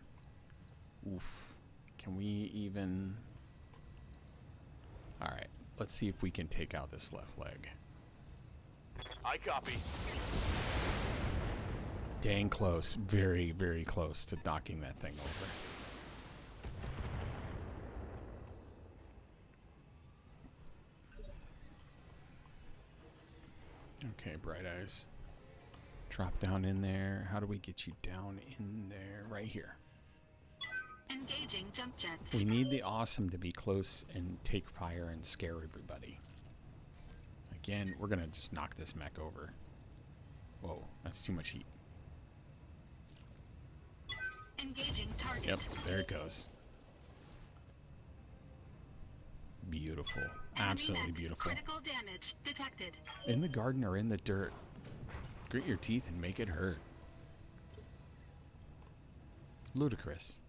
[SPEAKER 1] Oof. Can we even... Alright. Let's see if we can take out this left leg.
[SPEAKER 6] I copy.
[SPEAKER 1] Dang close. Very, very close to knocking that thing over. Okay, Bright Eyes. Drop down in there. How do we get you down in there? Right here.
[SPEAKER 3] Engaging jump jets.
[SPEAKER 1] We need the Awesome to be close and take fire and scare everybody. Again, we're going to just knock this mech over. Whoa, that's too much heat.
[SPEAKER 3] Engaging target.
[SPEAKER 1] Yep, there it goes. Beautiful.
[SPEAKER 3] Enemy
[SPEAKER 1] Absolutely
[SPEAKER 3] mech.
[SPEAKER 1] beautiful.
[SPEAKER 3] Critical damage detected.
[SPEAKER 1] In the garden or in the dirt? Grit your teeth and make it hurt. Ludicrous.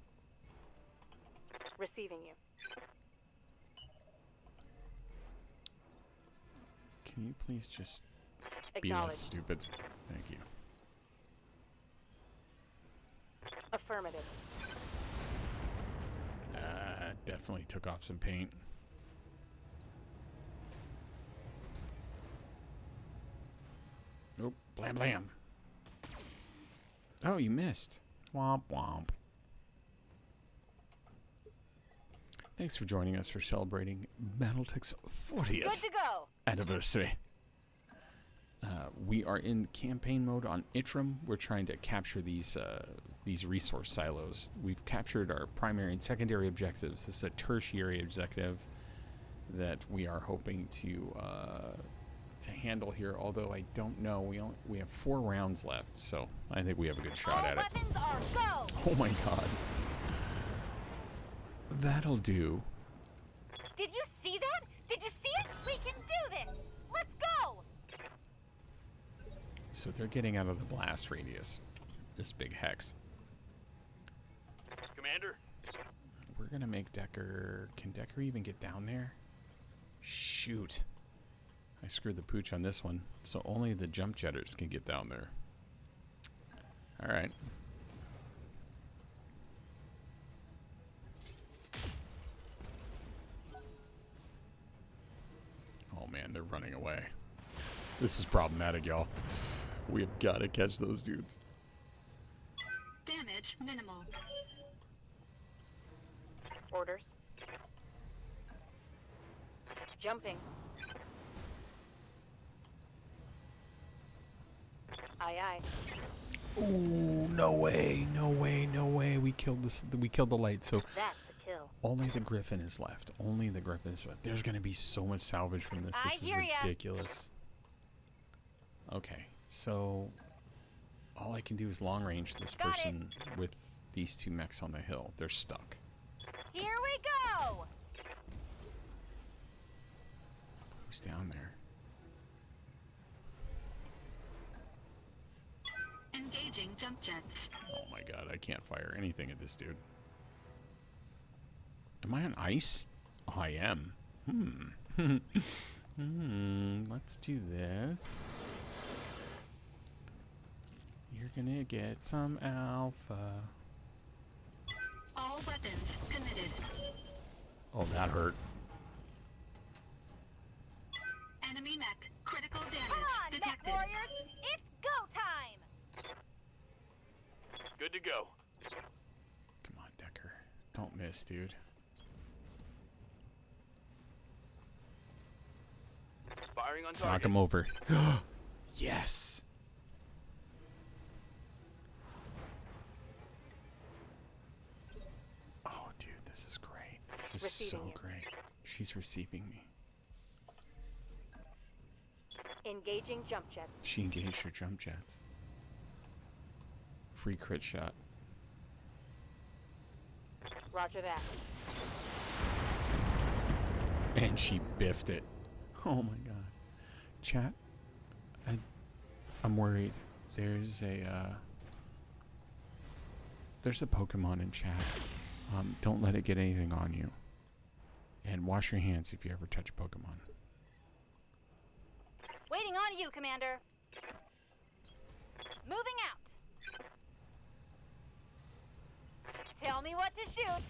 [SPEAKER 5] Receiving you.
[SPEAKER 1] Can you please just be less stupid? Thank you.
[SPEAKER 5] Affirmative.
[SPEAKER 1] Definitely took off some paint. Nope. Blam blam. Oh, you missed. Womp womp. Thanks for joining us for celebrating BattleTech's 40th
[SPEAKER 5] Good to go.
[SPEAKER 1] anniversary. We are in campaign mode on Itram. We're trying to capture these resource silos. We've captured our primary and secondary objectives. This is a tertiary objective that we are hoping to handle here. Although I don't know, we have 4 rounds left, so I think we have a good shot at it.
[SPEAKER 5] Weapons are go.
[SPEAKER 1] Oh my god, that'll do.
[SPEAKER 5] Did you see that? Did you see it? We can do this. Let's go.
[SPEAKER 1] So they're getting out of the blast radius. This big hex.
[SPEAKER 6] Commander?
[SPEAKER 1] We're gonna make Decker. Can Decker even get down there? Shoot. I screwed the pooch on this one. So only the jump jetters can get down there. Alright. Oh man, they're running away. This is problematic, y'all. We've got to catch those dudes.
[SPEAKER 3] Damage minimal.
[SPEAKER 5] Orders. Jumping. Aye, aye.
[SPEAKER 1] Ooh, no way, no way, no way. We killed this. We killed the light. So
[SPEAKER 5] That's a kill.
[SPEAKER 1] only the Griffin is left. Only the Griffin is left. There's gonna be so much salvage from this. This is ridiculous. Okay, so all I can do is long range this person with these 2 mechs on the hill. They're stuck.
[SPEAKER 5] Here we go.
[SPEAKER 1] Who's down there?
[SPEAKER 3] Engaging jump jets.
[SPEAKER 1] Oh my god, I can't fire anything at this dude. Am I on ice? Oh, I am. Let's do this. You're gonna get some alpha.
[SPEAKER 3] All weapons committed.
[SPEAKER 1] Oh, that hurt.
[SPEAKER 3] Enemy mech. Critical damage
[SPEAKER 5] Come on, mech
[SPEAKER 3] detected.
[SPEAKER 5] warriors. It's go time.
[SPEAKER 6] Good to go.
[SPEAKER 1] Come on, Decker. Don't miss, dude.
[SPEAKER 6] Firing on target.
[SPEAKER 1] Knock him over. Yes. Oh, dude, this is great. This is
[SPEAKER 5] Receiving
[SPEAKER 1] so
[SPEAKER 5] you.
[SPEAKER 1] great. She's receiving me.
[SPEAKER 5] Engaging jump jets.
[SPEAKER 1] She engaged her jump jets. Free crit shot.
[SPEAKER 5] Roger that.
[SPEAKER 1] And she biffed it. Oh my god. Chat, I'm worried. There's a Pokemon in chat. Don't let it get anything on you. And wash your hands if you ever touch a Pokemon.
[SPEAKER 5] Waiting on you, Commander. Moving out. Tell me what to shoot.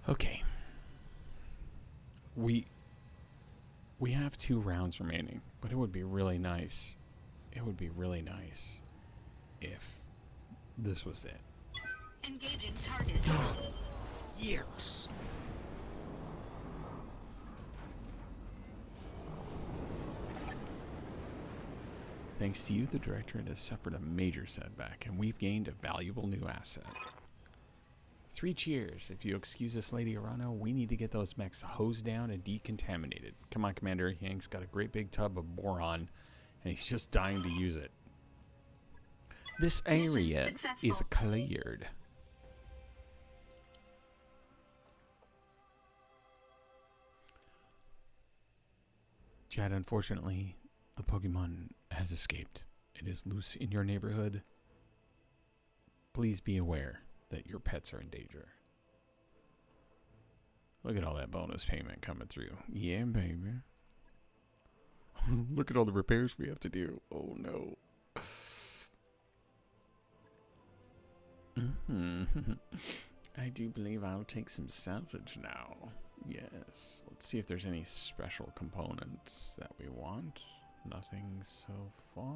[SPEAKER 1] Okay. We have 2 rounds remaining, but it would be really nice. It would be really nice if this was it.
[SPEAKER 3] Engaging target.
[SPEAKER 1] Years. Thanks to you, the Directorate has suffered a major setback, and we've gained a valuable new asset. 3 cheers. If you excuse us, Lady Arano, we need to get those mechs hosed down and decontaminated. Come on, Commander. Yang's got a great big tub of boron, and he's just dying to use it. This area is cleared. Chad, unfortunately, the Pokemon has escaped. It is loose in your neighborhood. Please be aware that your pets are in danger. Look at all that bonus payment coming through. Yeah, baby. Look at all the repairs we have to do. Oh, no. I do believe I'll take some salvage now. Yes. Let's see if there's any special components that we want. Nothing so far.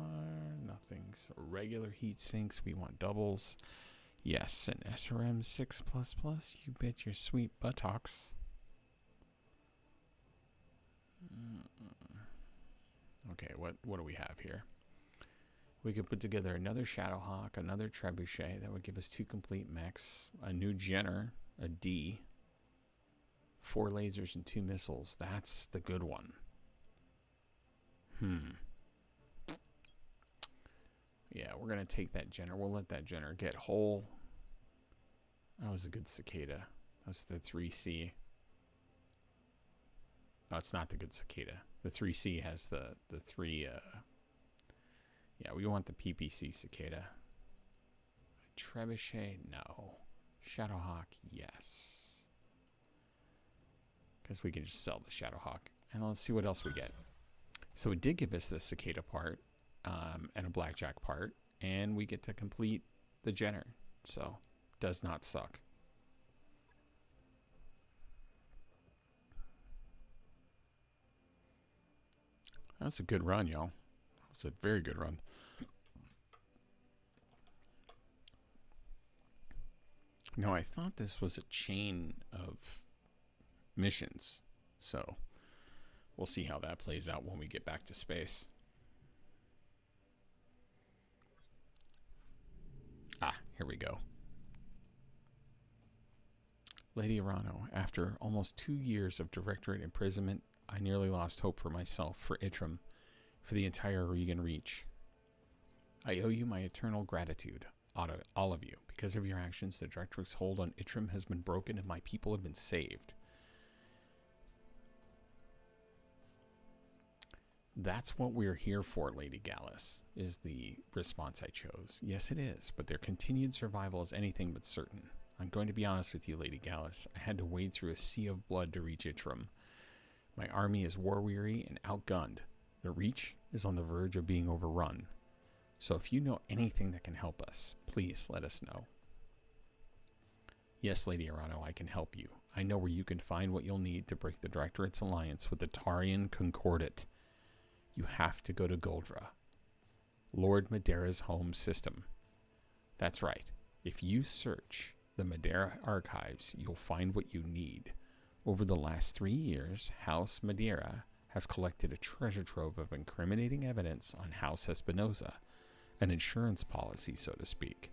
[SPEAKER 1] Nothing so regular heat sinks. We want doubles. Yes, an SRM 6++. You bet your sweet buttocks. Okay, what do we have here? We could put together another Shadowhawk, another Trebuchet. That would give us 2 complete mechs. A new Jenner, a D. 4 lasers and 2 missiles. That's the good one. Yeah, we're going to take that Jenner. We'll let that Jenner get whole. That was a good cicada. That's the 3C. No, it's not the good cicada. The 3C has the 3... yeah, we want the PPC cicada. Trebuchet, no. Shadowhawk, yes. Because we can just sell the Shadowhawk. And let's see what else we get. So it did give us the cicada part, and a blackjack part, and we get to complete the Jenner. So, does not suck. That's a good run, y'all. That's a very good run. Now, I thought this was a chain of missions, so we'll see how that plays out when we get back to space. Ah, here we go. Lady Arano, after almost 2 years of directorate imprisonment, I nearly lost hope for myself, for Itram, for the entire Regan Reach. I owe you my eternal gratitude, all of you. Because of your actions, the directorate's hold on Itram has been broken and my people have been saved. That's what we're here for, Lady Gallus, is the response I chose. Yes, it is, but their continued survival is anything but certain. I'm going to be honest with you, Lady Gallus. I had to wade through a sea of blood to reach Itram. My army is war-weary and outgunned. The Reach is on the verge of being overrun. So if you know anything that can help us, please let us know. Yes, Lady Arano, I can help you. I know where you can find what you'll need to break the Directorate's alliance with the Tarian Concordat. You have to go to Goldra, Lord Madera's home system. That's right. If you search the Madera archives, you'll find what you need. Over the last 3 years, House Madera has collected a treasure trove of incriminating evidence on House Espinosa, an insurance policy, so to speak.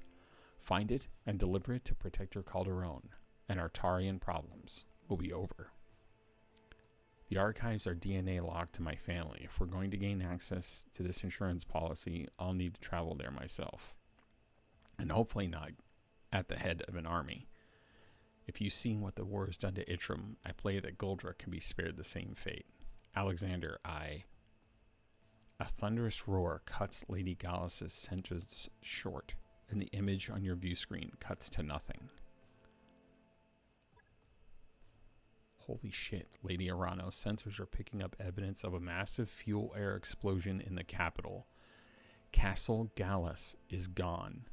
[SPEAKER 1] Find it and deliver it to Protector Calderon, and our Tarian problems will be over. The archives are DNA logged to my family. If we're going to gain access to this insurance policy, I'll need to travel there myself. And hopefully not at the head of an army. If you've seen what the war has done to Itram, I play that Goldra can be spared the same fate. Alexander, A thunderous roar cuts Lady Gallus's sentence short, and the image on your view screen cuts to nothing. Holy shit, Lady Arano, sensors are picking up evidence of a massive fuel air explosion in the capital. Castle Gallus is gone.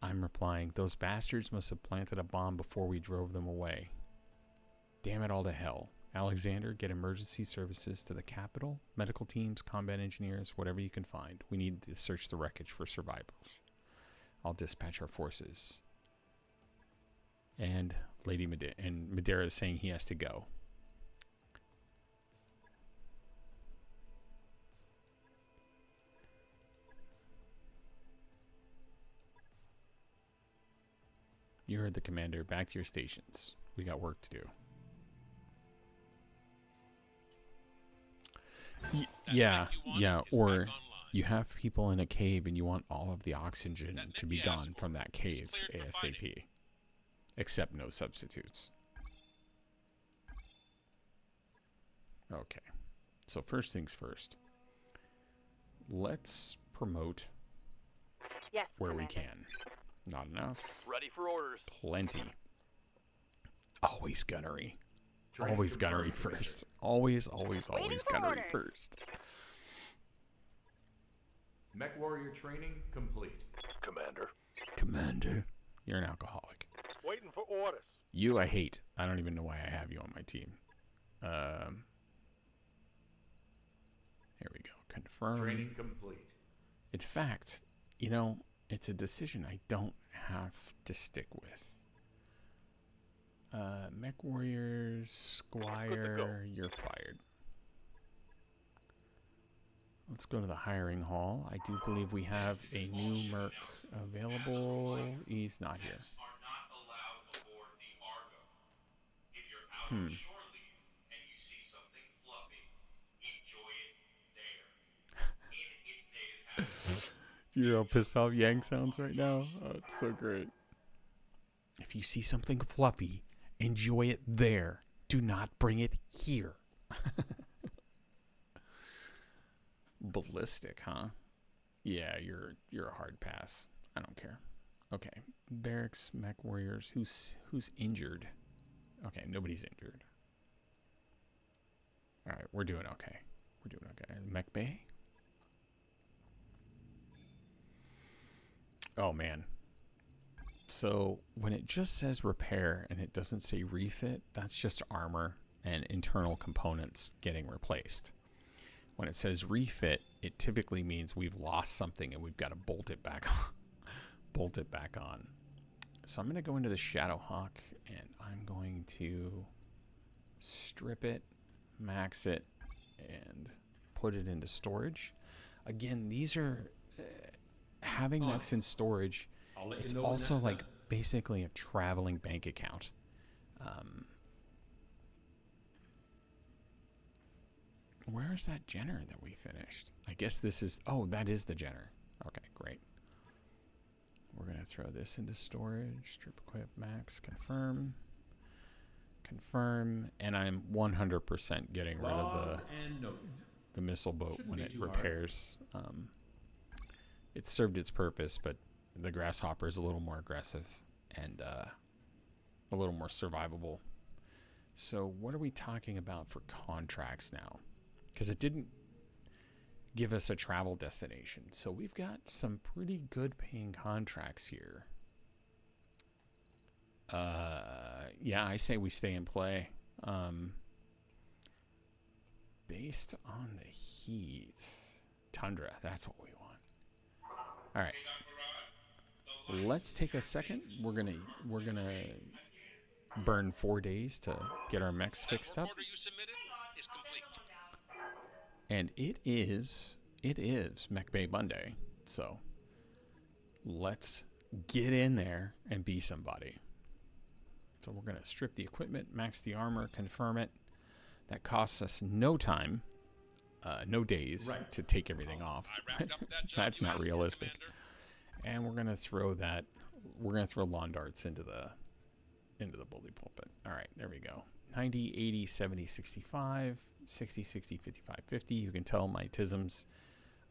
[SPEAKER 1] I'm replying, those bastards must have planted a bomb before we drove them away. Damn it all to hell. Alexander, get emergency services to the capital, medical teams, combat engineers, whatever you can find. We need to search the wreckage for survivors. I'll dispatch our forces. And Lady Madera is saying he has to go. You heard the commander. Back to your stations. We got work to do. Yeah. Or you have people in a cave and you want all of the oxygen to be gone from that cave ASAP. Except no substitutes. Okay. So first things first. Let's promote where we can. Not enough.
[SPEAKER 6] Ready for orders.
[SPEAKER 1] Plenty. Always gunnery.
[SPEAKER 2] Training
[SPEAKER 1] Always gunnery
[SPEAKER 2] confirmed,
[SPEAKER 1] first. Always gunnery first.
[SPEAKER 2] Mech warrior training complete.
[SPEAKER 6] Commander.
[SPEAKER 1] You're an alcoholic.
[SPEAKER 6] Waiting for orders.
[SPEAKER 1] You I hate. I don't even know why I have you on my team. Here we go. Confirm.
[SPEAKER 2] Training complete.
[SPEAKER 1] In fact, you know, it's a decision I don't have to stick with. Mech Warriors, Squire, you're fired. Let's go to the hiring hall. I do believe we have a new merc available. He's not here. Do you know how pissed off Yang sounds right now? Oh, it's so great. If you see something fluffy, enjoy it there. Do not bring it here. Ballistic, huh? Yeah, you're a hard pass. I don't care. Okay. Barracks, Mech Warriors. Who's injured? Okay, nobody's injured. Alright, we're doing okay. Mech Bay? Oh man. So when it just says repair and it doesn't say refit, that's just armor and internal components getting replaced. When it says refit, it typically means we've lost something and we've got to bolt it back on. So I'm going to go into the Shadowhawk and I'm going to strip it, max it, and put it into storage. Again, these are having mechs in storage. It's also like basically a traveling bank account. Where's that Jenner that we finished? I guess this is... Oh, that is the Jenner. Okay, great. We're going to throw this into storage. Strip equip, max, confirm. Confirm. And I'm 100% getting rid of the missile boat when it repairs. It served its purpose, but the Grasshopper is a little more aggressive and a little more survivable. So what are we talking about for contracts now? Because it didn't give us a travel destination. So we've got some pretty good paying contracts here. Yeah, I say we stay and play. Based on the heat. Tundra, that's what we want. All right. Let's take a second. We're gonna burn 4 days to get our mechs fixed up. And it is Mech Bay Monday. So let's get in there and be somebody. So we're gonna strip the equipment, max the armor, confirm it. That costs us no time, no days to take everything off. That's not realistic. And we're gonna throw lawn darts into the bully pulpit. All right, there we go. 90, 80, 70, 65, 60, 60, 55, 50. You can tell my tisms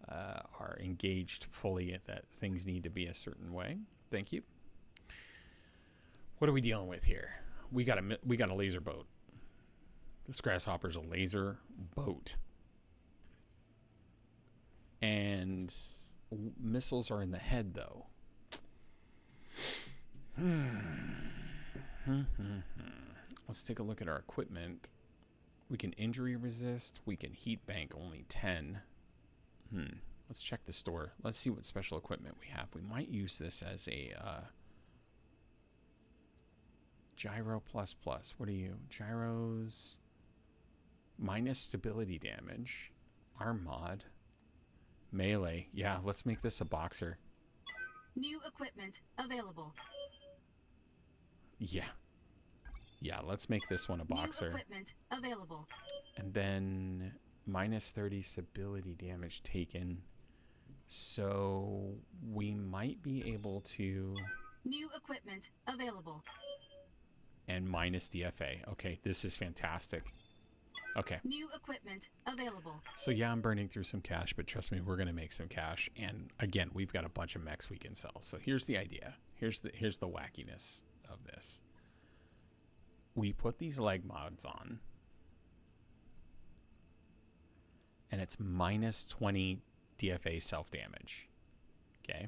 [SPEAKER 1] are engaged fully that things need to be a certain way. Thank you. What are we dealing with here? We got a laser boat. This Grasshopper's a laser boat. And missiles are in the head, though. Let's take a look at our equipment. We can injury resist. We can heat bank only 10. Let's check the store. Let's see what special equipment we have. We might use this as a gyro plus. What are you? Gyros minus stability damage. Arm mod. Melee. Yeah, let's make this a boxer.
[SPEAKER 3] New equipment available.
[SPEAKER 1] Yeah. Yeah, let's make this one a boxer.
[SPEAKER 3] New equipment available.
[SPEAKER 1] And then minus 30 stability damage taken. So we might be able to...
[SPEAKER 3] New equipment available.
[SPEAKER 1] And minus DFA. Okay, this is fantastic. Okay.
[SPEAKER 3] New equipment available.
[SPEAKER 1] So yeah, I'm burning through some cash, but trust me, we're going to make some cash. And again, we've got a bunch of mechs we can sell. So here's the idea. Here's the wackiness of this. We put these leg mods on. And it's minus 20 DFA self-damage. Okay.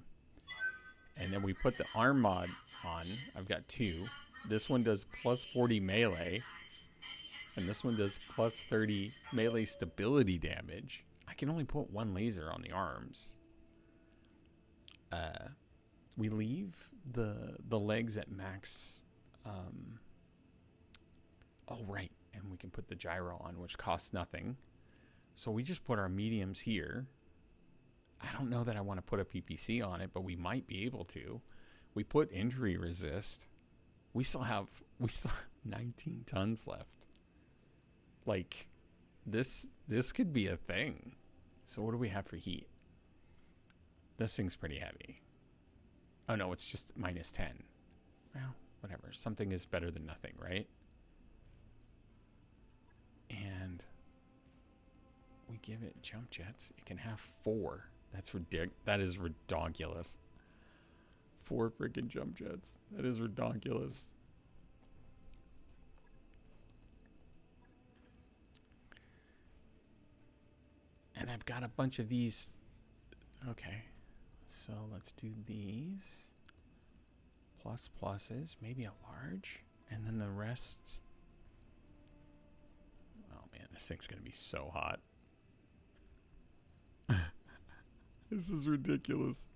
[SPEAKER 1] And then we put the arm mod on. I've got 2. This one does plus 40 melee. And this one does plus 30 melee stability damage. I can only put 1 laser on the arms. We leave the legs at max. Oh, right. And we can put the gyro on, which costs nothing. So we just put our mediums here. I don't know that I want to put a PPC on it, but we might be able to. We put injury resist. We still have 19 tons left. Like, this could be a thing. So what do we have for heat? This thing's pretty heavy. Oh no, it's just minus 10. Well, whatever. Something is better than nothing, right? And we give it jump jets. It can have 4. That's ridiculous. That is redonkulous. 4 freaking jump jets. That is redonkulous. And I've got a bunch of these. Okay. So let's do these. Plus pluses. Maybe a large. And then the rest. Oh man, this thing's going to be so hot. This is ridiculous.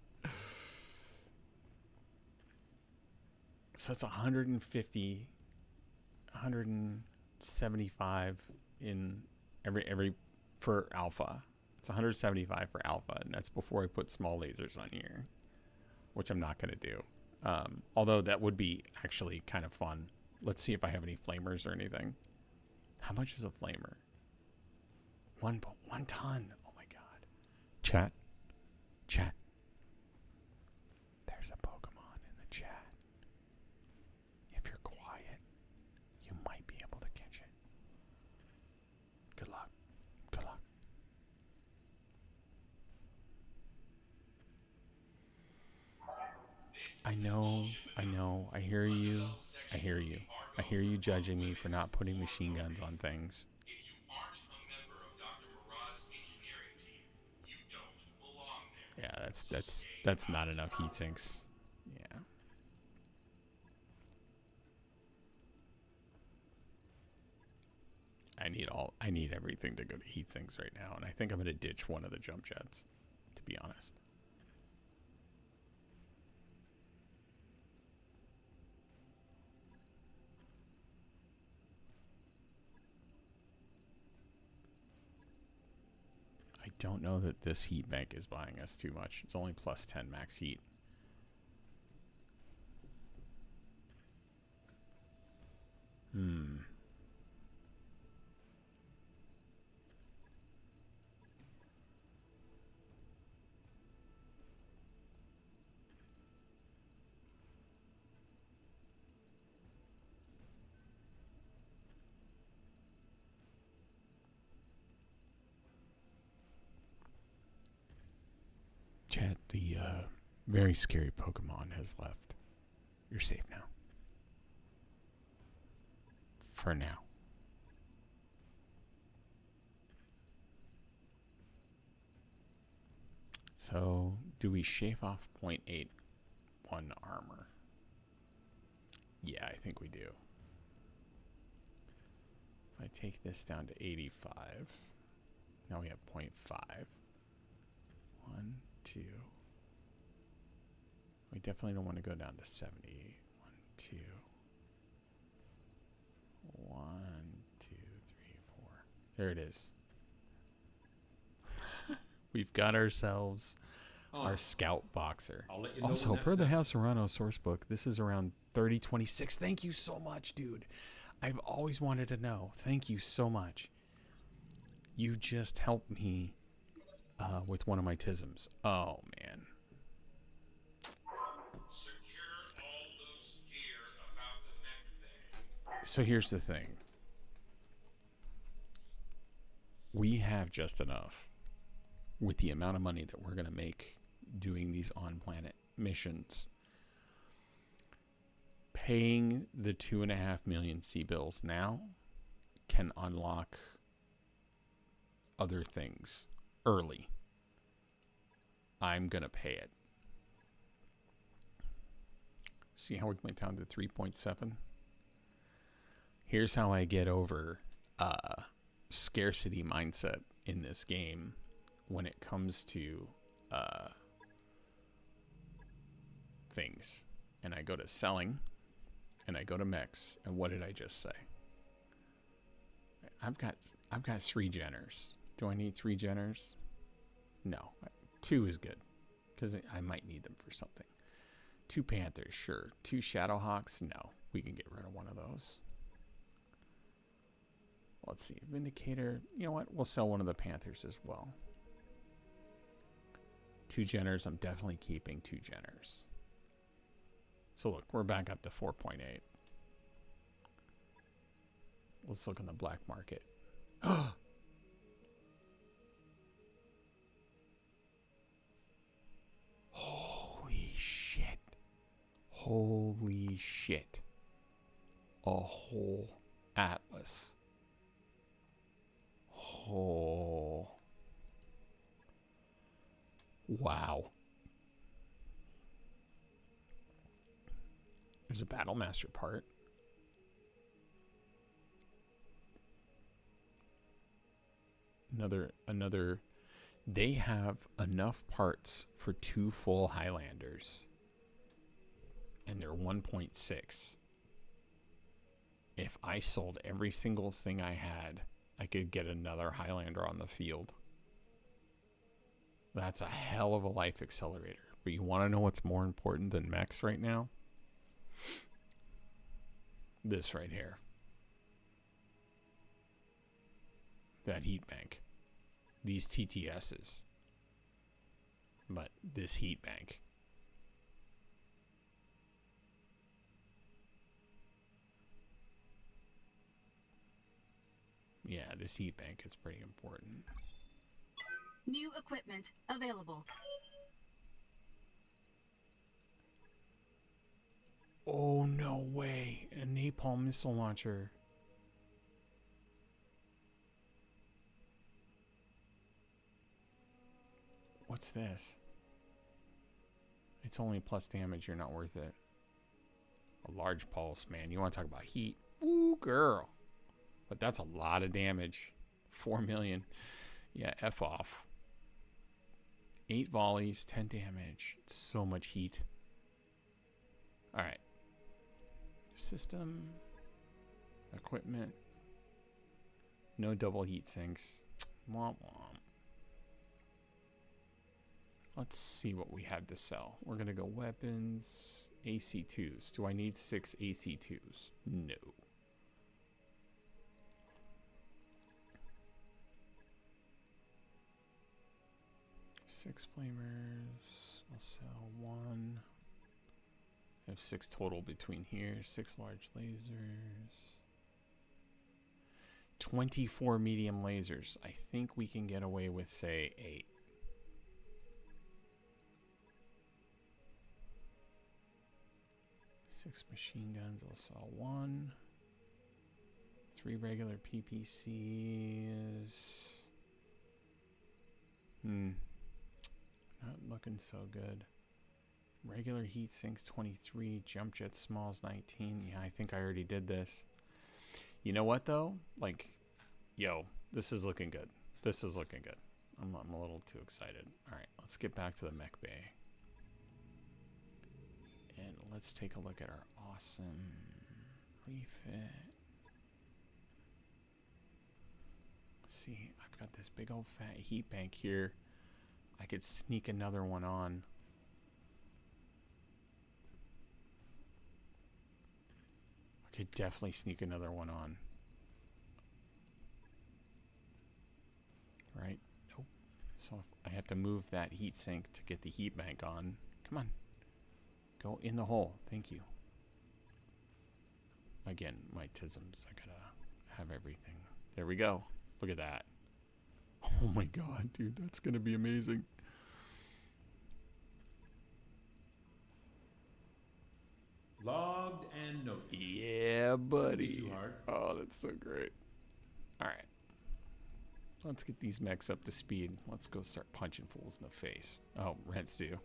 [SPEAKER 1] So it's 150, 175 in every for alpha. It's 175 for alpha, and that's before I put small lasers on here, which I'm not going to do. Although that would be actually kind of fun. Let's see if I have any flamers or anything. How much is a flamer? 1 ton. Oh my god. Chat. There's a Pokemon in the chat. If you're quiet, you might be able to catch it. Good luck. I know. I hear you. I hear you judging me for not putting machine guns on things. Yeah, that's not enough heat sinks. Yeah. I need everything to go to heat sinks right now, and I think I'm gonna ditch one of the jump jets, to be honest. I don't know that this heat bank is buying us too much. It's only plus 10 max heat. Chat, the very scary Pokemon has left. You're safe now. For now. So, do we shave off 0.81 armor? Yeah, I think we do. If I take this down to 85, now we have 0.5. 1, 2. We definitely don't want to go down to 70. 1, 2. 1, 2, 3, 4. There it is. We've got ourselves our scout boxer.
[SPEAKER 2] I'll let you know
[SPEAKER 1] Also,
[SPEAKER 2] when that's
[SPEAKER 1] per the
[SPEAKER 2] done.
[SPEAKER 1] House Serrano source book, this is around 3026. Thank you so much, dude. I've always wanted to know. Thank you so much. You just helped me with one of my tisms. Oh, man. So here's the thing. We have just enough with the amount of money that we're going to make doing these on-planet missions. Paying the 2.5 million sea bills now can unlock other things early. I'm going to pay it. See how we went down to 3.7? Here's how I get over scarcity mindset in this game when it comes to things. And I go to selling, and I go to mechs, and what did I just say? I've got 3 Jenners. Do I need 3 Jenners? No. 2 is good, because I might need them for something. 2 Panthers, sure. 2 Shadowhawks? No. We can get rid of one of those. Let's see. Vindicator. You know what? We'll sell one of the Panthers as well. 2 Jenners. I'm definitely keeping 2 Jenners. So look, we're back up to 4.8. Let's look on the black market. Holy shit. Holy shit. A whole Atlas. Oh. Wow. There's a Battlemaster part. Another. They have enough parts for 2 full Highlanders. And they're 1.6. If I sold every single thing I had, I could get another Highlander on the field. That's a hell of a life accelerator. But you want to know what's more important than mechs right now? This right here. That heat bank. These TTSs. But this heat bank. Yeah, this heat bank is pretty important.
[SPEAKER 3] New equipment available.
[SPEAKER 1] Oh, no way. A napalm missile launcher. What's this? It's only plus damage. You're not worth it. A large pulse, man. You want to talk about heat? Ooh, girl. But that's a lot of damage. 4 million. Yeah, F off. 8 volleys, 10 damage. So much heat. Alright. System. Equipment. No double heat sinks. Womp womp. Let's see what we have to sell. We're going to go weapons. AC2s. Do I need 6 AC2s? No. Six flamers. I'll sell 1. I have 6 total between here. 6 large lasers. 24 medium lasers. I think we can get away with, say, 8. Six machine guns. I'll sell 1. 3 regular PPCs. Not looking so good. Regular heat sinks 23. Jump jet smalls 19. Yeah, I think I already did this. You know what though? Like, yo, this is looking good. This is looking good. I'm a little too excited. All right, let's get back to the mech bay. And let's take a look at our awesome refit. See, I've got this big old fat heat bank here. I could sneak another one on. I could definitely sneak another one on. Right? Nope. So I have to move that heat sink to get the heat bank on. Come on. Go in the hole. Thank you. Again, my tisms. I gotta have everything. There we go. Look at that. Oh my god, dude. That's gonna be amazing.
[SPEAKER 2] Logged and noted.
[SPEAKER 1] Yeah, buddy.
[SPEAKER 2] Too hard.
[SPEAKER 1] Oh, that's so great. Alright. Let's get these mechs up to speed. Let's go start punching fools in the face. Oh, rents due.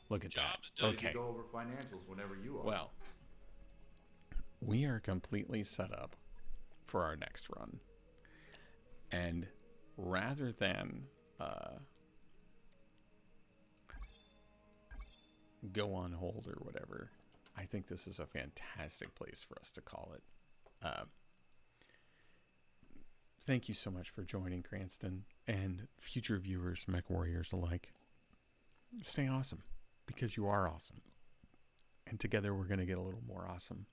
[SPEAKER 1] Look at that.
[SPEAKER 8] Job's done.
[SPEAKER 1] Okay.
[SPEAKER 2] Go over financials whenever you are.
[SPEAKER 1] Well, we are completely set up for our next run. And rather than go on hold or whatever, I think this is a fantastic place for us to call it. Thank you so much for joining, Cranston, and future viewers, Mech Warriors alike. Stay awesome, because you are awesome. And together we're going to get a little more awesome.